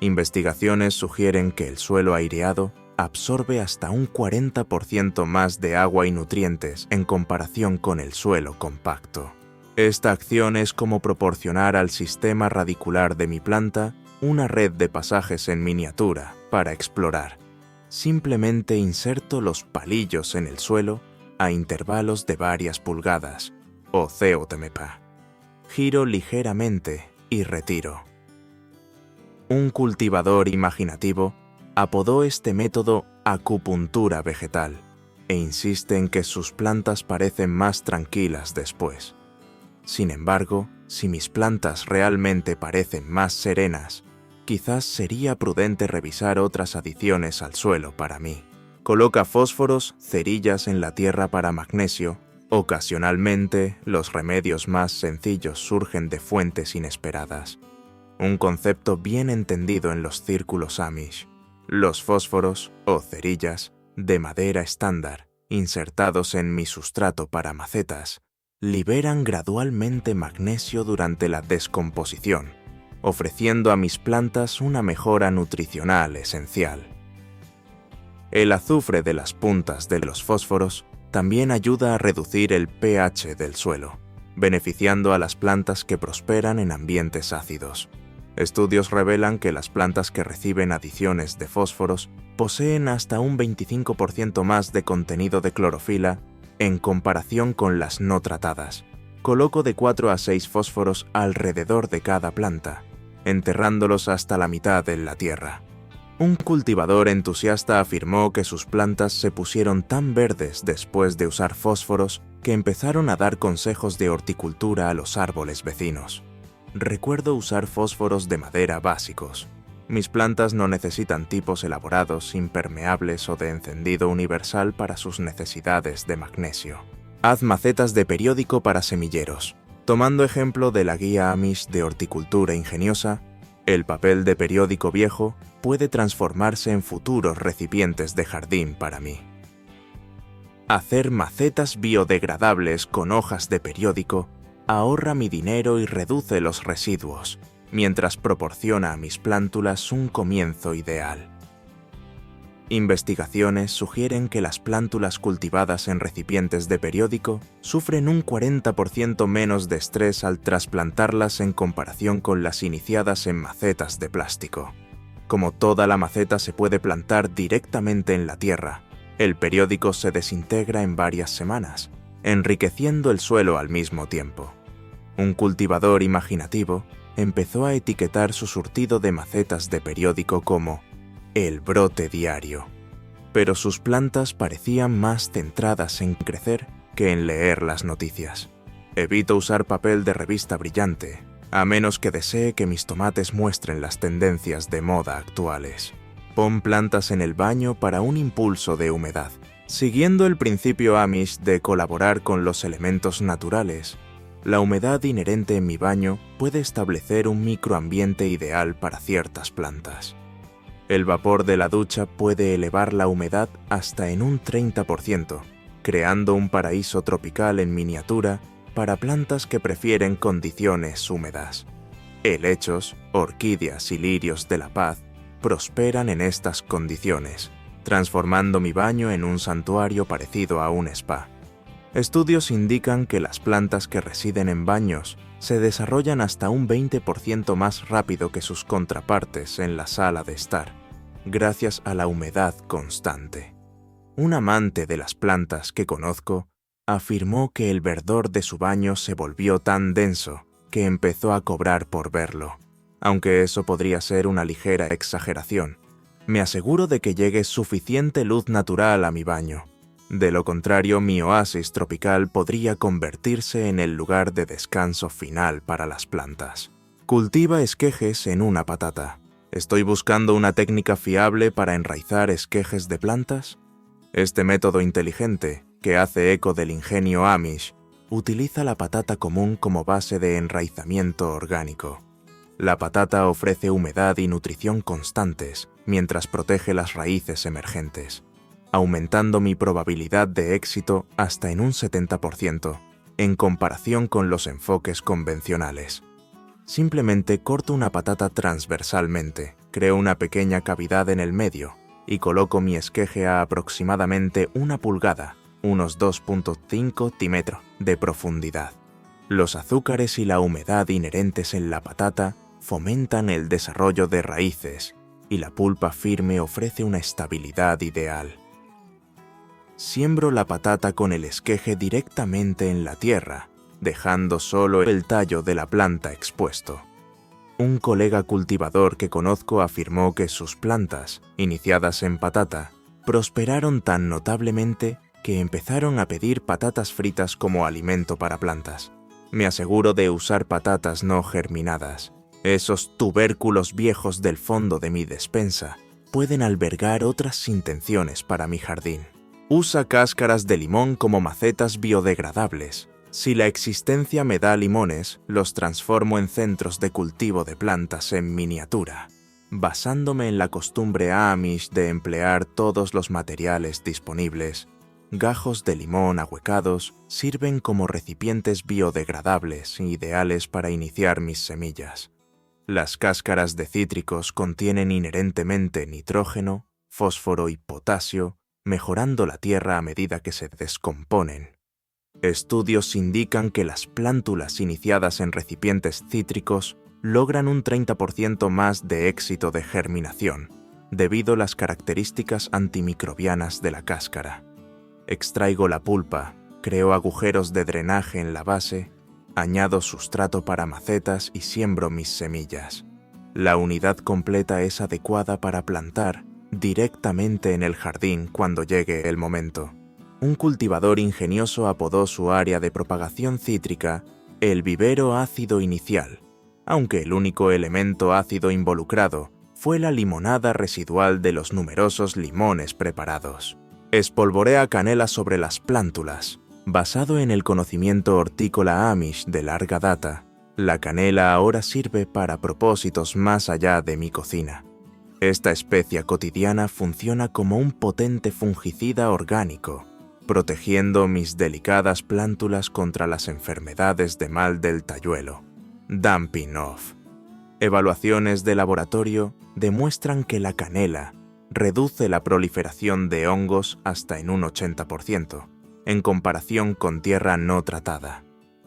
Investigaciones sugieren que el suelo aireado absorbe hasta un 40% más de agua y nutrientes en comparación con el suelo compacto. Esta acción es como proporcionar al sistema radicular de mi planta una red de pasajes en miniatura para explorar. Simplemente inserto los palillos en el suelo a intervalos de varias pulgadas, o ceotemepa. Giro ligeramente y retiro. Un cultivador imaginativo apodó este método acupuntura vegetal e insiste en que sus plantas parecen más tranquilas después. Sin embargo, si mis plantas realmente parecen más serenas, quizás sería prudente revisar otras adiciones al suelo para mí. Coloca fósforos, cerillas en la tierra para magnesio. Ocasionalmente, los remedios más sencillos surgen de fuentes inesperadas. Un concepto bien entendido en los círculos Amish. Los fósforos, o cerillas, de madera estándar, insertados en mi sustrato para macetas, liberan gradualmente magnesio durante la descomposición, ofreciendo a mis plantas una mejora nutricional esencial. El azufre de las puntas de los fósforos también ayuda a reducir el pH del suelo, beneficiando a las plantas que prosperan en ambientes ácidos. Estudios revelan que las plantas que reciben adiciones de fósforos poseen hasta un 25% más de contenido de clorofila en comparación con las no tratadas. Coloco de 4 a 6 fósforos alrededor de cada planta, enterrándolos hasta la mitad en la tierra. Un cultivador entusiasta afirmó que sus plantas se pusieron tan verdes después de usar fósforos que empezaron a dar consejos de horticultura a los árboles vecinos. Recuerdo usar fósforos de madera básicos. Mis plantas no necesitan tipos elaborados, impermeables o de encendido universal para sus necesidades de magnesio. Haz macetas de periódico para semilleros. Tomando ejemplo de la guía Amish de horticultura ingeniosa, el papel de periódico viejo puede transformarse en futuros recipientes de jardín para mí. Hacer macetas biodegradables con hojas de periódico ahorra mi dinero y reduce los residuos, mientras proporciona a mis plántulas un comienzo ideal. Investigaciones sugieren que las plántulas cultivadas en recipientes de periódico sufren un 40% menos de estrés al trasplantarlas en comparación con las iniciadas en macetas de plástico. Como toda la maceta se puede plantar directamente en la tierra, el periódico se desintegra en varias semanas, enriqueciendo el suelo al mismo tiempo. Un cultivador imaginativo empezó a etiquetar su surtido de macetas de periódico como el brote diario, pero sus plantas parecían más centradas en crecer que en leer las noticias. Evito usar papel de revista brillante, a menos que desee que mis tomates muestren las tendencias de moda actuales. Pon plantas en el baño para un impulso de humedad. Siguiendo el principio Amish de colaborar con los elementos naturales, la humedad inherente en mi baño puede establecer un microambiente ideal para ciertas plantas. El vapor de la ducha puede elevar la humedad hasta en un 30%, creando un paraíso tropical en miniatura para plantas que prefieren condiciones húmedas. Helechos, orquídeas y lirios de la paz prosperan en estas condiciones, transformando mi baño en un santuario parecido a un spa. Estudios indican que las plantas que residen en baños se desarrollan hasta un 20% más rápido que sus contrapartes en la sala de estar, gracias a la humedad constante. Un amante de las plantas que conozco afirmó que el verdor de su baño se volvió tan denso que empezó a cobrar por verlo. Aunque eso podría ser una ligera exageración, me aseguro de que llegue suficiente luz natural a mi baño. De lo contrario, mi oasis tropical podría convertirse en el lugar de descanso final para las plantas. Cultiva esquejes en una patata. ¿Estoy buscando una técnica fiable para enraizar esquejes de plantas? Este método inteligente, que hace eco del ingenio Amish, utiliza la patata común como base de enraizamiento orgánico. La patata ofrece humedad y nutrición constantes mientras protege las raíces emergentes, aumentando mi probabilidad de éxito hasta en un 70%, en comparación con los enfoques convencionales. Simplemente corto una patata transversalmente, creo una pequeña cavidad en el medio y coloco mi esqueje a aproximadamente 1 pulgada, unos 2.5 centímetros de profundidad. Los azúcares y la humedad inherentes en la patata fomentan el desarrollo de raíces y la pulpa firme ofrece una estabilidad ideal. Siembro la patata con el esqueje directamente en la tierra, dejando solo el tallo de la planta expuesto. Un colega cultivador que conozco afirmó que sus plantas, iniciadas en patata, prosperaron tan notablemente que empezaron a pedir patatas fritas como alimento para plantas. Me aseguro de usar patatas no germinadas. Esos tubérculos viejos del fondo de mi despensa pueden albergar otras intenciones para mi jardín. Usa cáscaras de limón como macetas biodegradables. Si la existencia me da limones, los transformo en centros de cultivo de plantas en miniatura, basándome en la costumbre Amish de emplear todos los materiales disponibles. Gajos de limón ahuecados sirven como recipientes biodegradables ideales para iniciar mis semillas. Las cáscaras de cítricos contienen inherentemente nitrógeno, fósforo y potasio, mejorando la tierra a medida que se descomponen. Estudios indican que las plántulas iniciadas en recipientes cítricos logran un 30% más de éxito de germinación, debido a las características antimicrobianas de la cáscara. Extraigo la pulpa, creo agujeros de drenaje en la base, añado sustrato para macetas y siembro mis semillas. La unidad completa es adecuada para plantar directamente en el jardín cuando llegue el momento. Un cultivador ingenioso apodó su área de propagación cítrica el vivero ácido inicial, aunque el único elemento ácido involucrado fue la limonada residual de los numerosos limones preparados. Espolvorea canela sobre las plántulas. Basado en el conocimiento hortícola Amish de larga data, la canela ahora sirve para propósitos más allá de mi cocina. Esta especia cotidiana funciona como un potente fungicida orgánico, protegiendo mis delicadas plántulas contra las enfermedades de mal del talluelo. Dumping off. Evaluaciones de laboratorio demuestran que la canela reduce la proliferación de hongos hasta en un 80%, en comparación con tierra no tratada.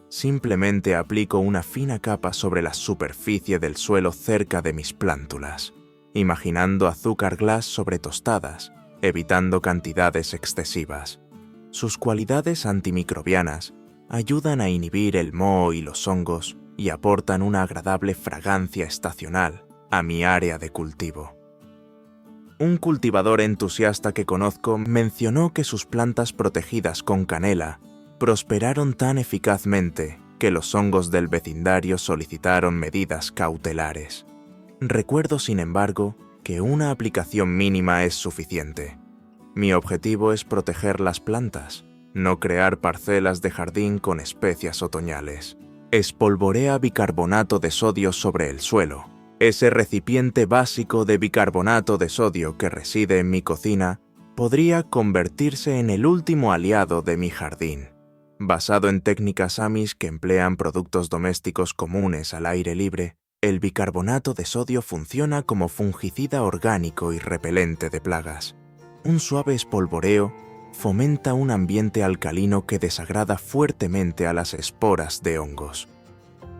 Simplemente aplico una fina capa sobre la superficie del suelo cerca de mis plántulas, imaginando azúcar glass sobre tostadas, evitando cantidades excesivas. Sus cualidades antimicrobianas ayudan a inhibir el moho y los hongos y aportan una agradable fragancia estacional a mi área de cultivo. Un cultivador entusiasta que conozco mencionó que sus plantas protegidas con canela prosperaron tan eficazmente que los hongos del vecindario solicitaron medidas cautelares. Recuerdo, sin embargo, que una aplicación mínima es suficiente. Mi objetivo es proteger las plantas, no crear parcelas de jardín con especias otoñales. Espolvorea bicarbonato de sodio sobre el suelo. Ese recipiente básico de bicarbonato de sodio que reside en mi cocina podría convertirse en el último aliado de mi jardín. Basado en técnicas Amish que emplean productos domésticos comunes al aire libre, el bicarbonato de sodio funciona como fungicida orgánico y repelente de plagas. Un suave espolvoreo fomenta un ambiente alcalino que desagrada fuertemente a las esporas de hongos.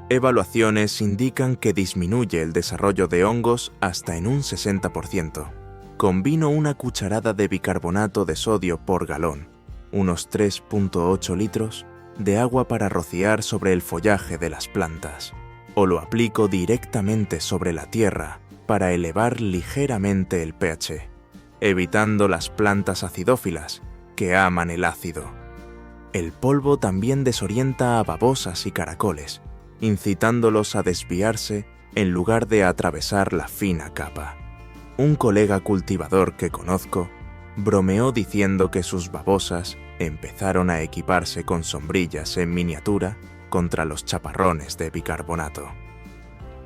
Evaluaciones indican que disminuye el desarrollo de hongos hasta en un 60%. Combino una cucharada de bicarbonato de sodio por galón, unos 3.8 litros, de agua para rociar sobre el follaje de las plantas, o lo aplico directamente sobre la tierra para elevar ligeramente el pH, evitando las plantas acidófilas que aman el ácido. El polvo también desorienta a babosas y caracoles, incitándolos a desviarse en lugar de atravesar la fina capa. Un colega cultivador que conozco bromeó diciendo que sus babosas empezaron a equiparse con sombrillas en miniatura contra los chaparrones de bicarbonato.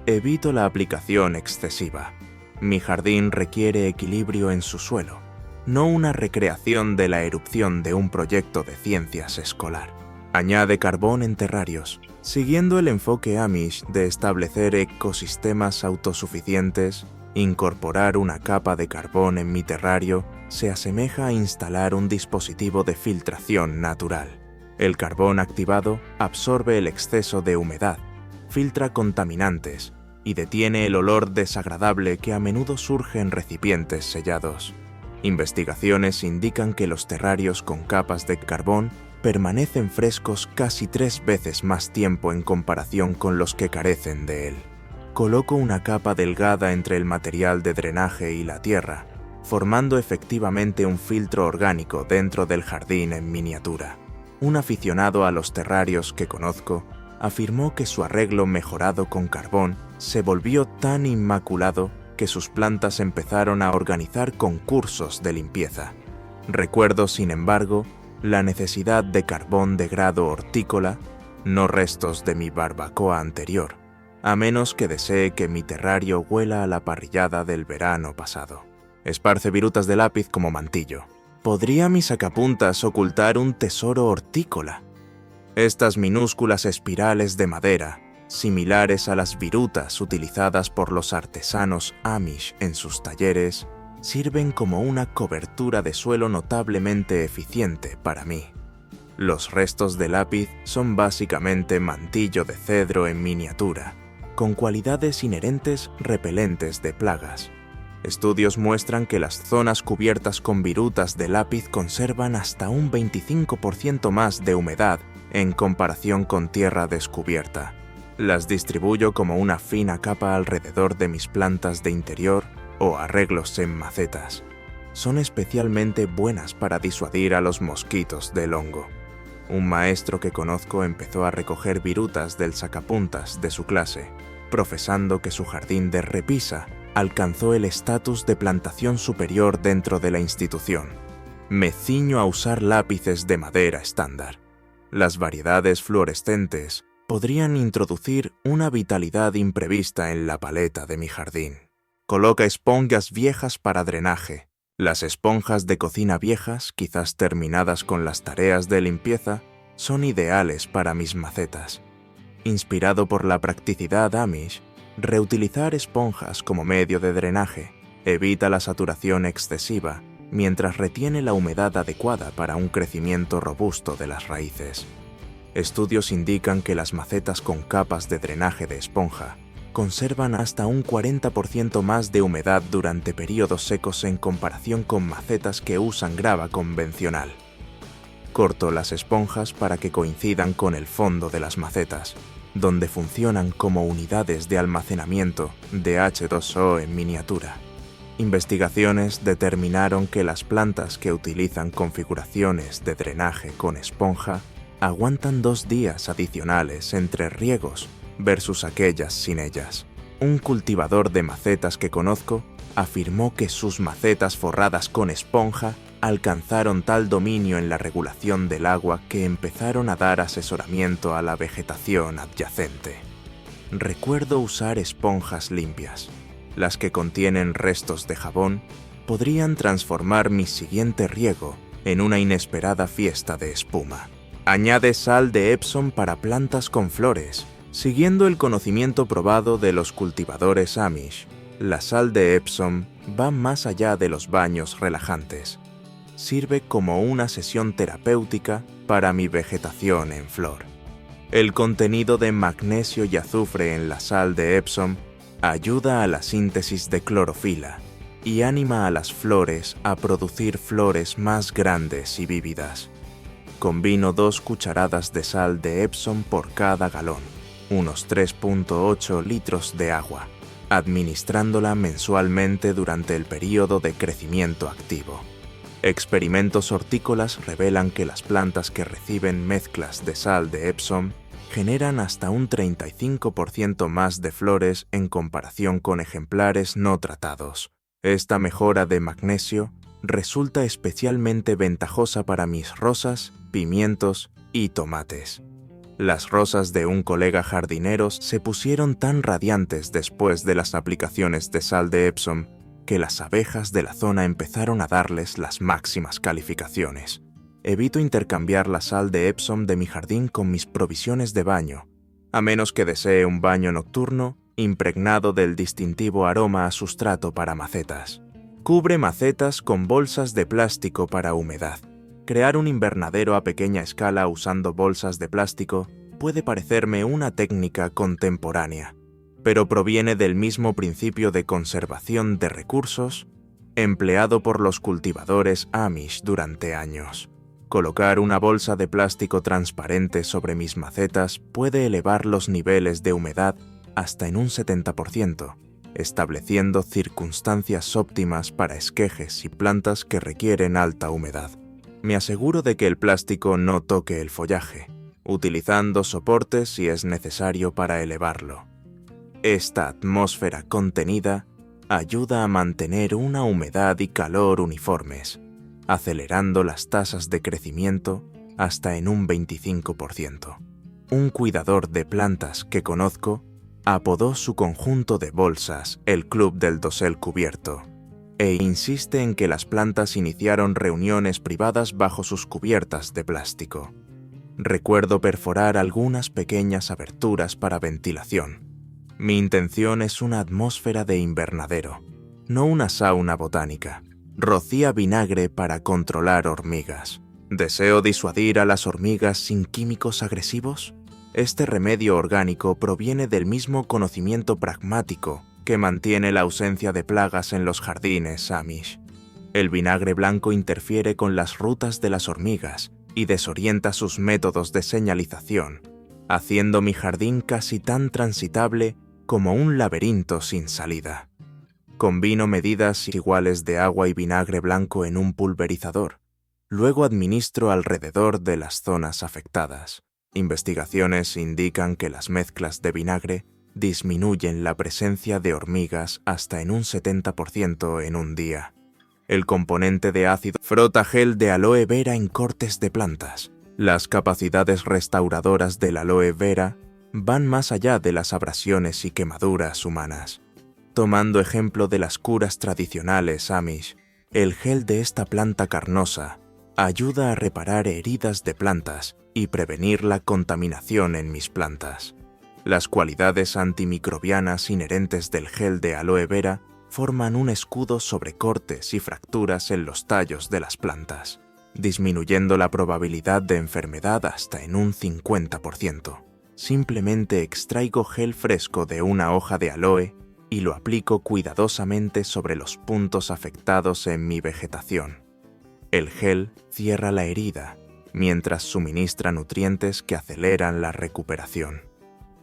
Evito la aplicación excesiva. Mi jardín requiere equilibrio en su suelo, no una recreación de la erupción de un proyecto de ciencias escolar. Añade carbón en terrarios, siguiendo el enfoque Amish de establecer ecosistemas autosuficientes. Incorporar una capa de carbón en mi terrario se asemeja a instalar un dispositivo de filtración natural. El carbón activado absorbe el exceso de humedad, filtra contaminantes y detiene el olor desagradable que a menudo surge en recipientes sellados. Investigaciones indican que los terrarios con capas de carbón permanecen frescos casi 3 veces más tiempo en comparación con los que carecen de él. Coloco una capa delgada entre el material de drenaje y la tierra, formando efectivamente un filtro orgánico dentro del jardín en miniatura. Un aficionado a los terrarios que conozco afirmó que su arreglo mejorado con carbón se volvió tan inmaculado que sus plantas empezaron a organizar concursos de limpieza. Recuerdo, sin embargo, la necesidad de carbón de grado hortícola, no restos de mi barbacoa anterior, a menos que desee que mi terrario huela a la parrillada del verano pasado. Esparce virutas de lápiz como mantillo. ¿Podría mi sacapuntas ocultar un tesoro hortícola? Estas minúsculas espirales de madera, similares a las virutas utilizadas por los artesanos Amish en sus talleres, sirven como una cobertura de suelo notablemente eficiente para mí. Los restos de lápiz son básicamente mantillo de cedro en miniatura, con cualidades inherentes repelentes de plagas. Estudios muestran que las zonas cubiertas con virutas de lápiz conservan hasta un 25% más de humedad en comparación con tierra descubierta. Las distribuyo como una fina capa alrededor de mis plantas de interior o arreglos en macetas. Son especialmente buenas para disuadir a los mosquitos del hongo. Un maestro que conozco empezó a recoger virutas del sacapuntas de su clase, profesando que su jardín de repisa alcanzó el estatus de plantación superior dentro de la institución. Me ciño a usar lápices de madera estándar. Las variedades fluorescentes podrían introducir una vitalidad imprevista en la paleta de mi jardín. Coloca esponjas viejas para drenaje. Las esponjas de cocina viejas, quizás terminadas con las tareas de limpieza, son ideales para mis macetas. Inspirado por la practicidad Amish, reutilizar esponjas como medio de drenaje evita la saturación excesiva mientras retiene la humedad adecuada para un crecimiento robusto de las raíces. Estudios indican que las macetas con capas de drenaje de esponja conservan hasta un 40% más de humedad durante periodos secos en comparación con macetas que usan grava convencional. Corto las esponjas para que coincidan con el fondo de las macetas, donde funcionan como unidades de almacenamiento de H2O en miniatura. Investigaciones determinaron que las plantas que utilizan configuraciones de drenaje con esponja aguantan 2 días adicionales entre riegos versus aquellas sin ellas. Un cultivador de macetas que conozco afirmó que sus macetas forradas con esponja alcanzaron tal dominio en la regulación del agua que empezaron a dar asesoramiento a la vegetación adyacente. Recuerdo usar esponjas limpias. Las que contienen restos de jabón podrían transformar mi siguiente riego en una inesperada fiesta de espuma. Añade sal de Epsom para plantas con flores. Siguiendo el conocimiento probado de los cultivadores Amish, la sal de Epsom va más allá de los baños relajantes. Sirve como una sesión terapéutica para mi vegetación en flor. El contenido de magnesio y azufre en la sal de Epsom ayuda a la síntesis de clorofila y anima a las flores a producir flores más grandes y vívidas. Combino 2 cucharadas de sal de Epsom por cada galón, unos 3.8 litros de agua, administrándola mensualmente durante el período de crecimiento activo. Experimentos hortícolas revelan que las plantas que reciben mezclas de sal de Epsom generan hasta un 35% más de flores en comparación con ejemplares no tratados. Esta mejora de magnesio resulta especialmente ventajosa para mis rosas, pimientos y tomates. Las rosas de un colega jardinero se pusieron tan radiantes después de las aplicaciones de sal de Epsom que las abejas de la zona empezaron a darles las máximas calificaciones. Evito intercambiar la sal de Epsom de mi jardín con mis provisiones de baño, a menos que desee un baño nocturno impregnado del distintivo aroma a sustrato para macetas. Cubre macetas con bolsas de plástico para humedad. Crear un invernadero a pequeña escala usando bolsas de plástico puede parecerme una técnica contemporánea, pero proviene del mismo principio de conservación de recursos empleado por los cultivadores Amish durante años. Colocar una bolsa de plástico transparente sobre mis macetas puede elevar los niveles de humedad hasta en un 70%. estableciendo circunstancias óptimas para esquejes y plantas que requieren alta humedad. Me aseguro de que el plástico no toque el follaje, utilizando soportes si es necesario para elevarlo. Esta atmósfera contenida ayuda a mantener una humedad y calor uniformes, acelerando las tasas de crecimiento hasta en un 25%. Un cuidador de plantas que conozco apodó su conjunto de bolsas el Club del Dosel Cubierto, e insiste en que las plantas iniciaron reuniones privadas bajo sus cubiertas de plástico. Recuerdo perforar algunas pequeñas aberturas para ventilación. Mi intención es una atmósfera de invernadero, no una sauna botánica. Rocía vinagre para controlar hormigas. ¿Deseo disuadir a las hormigas sin químicos agresivos? Este remedio orgánico proviene del mismo conocimiento pragmático que mantiene la ausencia de plagas en los jardines Amish. El vinagre blanco interfiere con las rutas de las hormigas y desorienta sus métodos de señalización, haciendo mi jardín casi tan transitable como un laberinto sin salida. Combino medidas iguales de agua y vinagre blanco en un pulverizador. Luego administro alrededor de las zonas afectadas. Investigaciones indican que las mezclas de vinagre disminuyen la presencia de hormigas hasta en un 70% en un día. El componente de ácido frota gel de aloe vera en cortes de plantas. Las capacidades restauradoras del aloe vera van más allá de las abrasiones y quemaduras humanas. Tomando ejemplo de las curas tradicionales Amish, el gel de esta planta carnosa ayuda a reparar heridas de plantas y prevenir la contaminación en mis plantas. Las cualidades antimicrobianas inherentes del gel de aloe vera forman un escudo sobre cortes y fracturas en los tallos de las plantas, disminuyendo la probabilidad de enfermedad hasta en un 50%. Simplemente extraigo gel fresco de una hoja de aloe y lo aplico cuidadosamente sobre los puntos afectados en mi vegetación. El gel cierra la herida, mientras suministra nutrientes que aceleran la recuperación.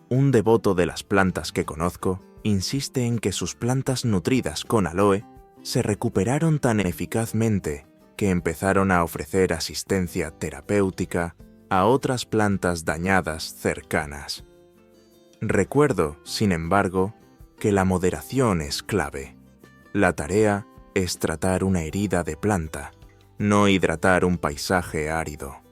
Un devoto de las plantas que conozco insiste en que sus plantas nutridas con aloe se recuperaron tan eficazmente que empezaron a ofrecer asistencia terapéutica a otras plantas dañadas cercanas. Recuerdo, sin embargo, que la moderación es clave. La tarea es tratar una herida de planta, no hidratar un paisaje árido.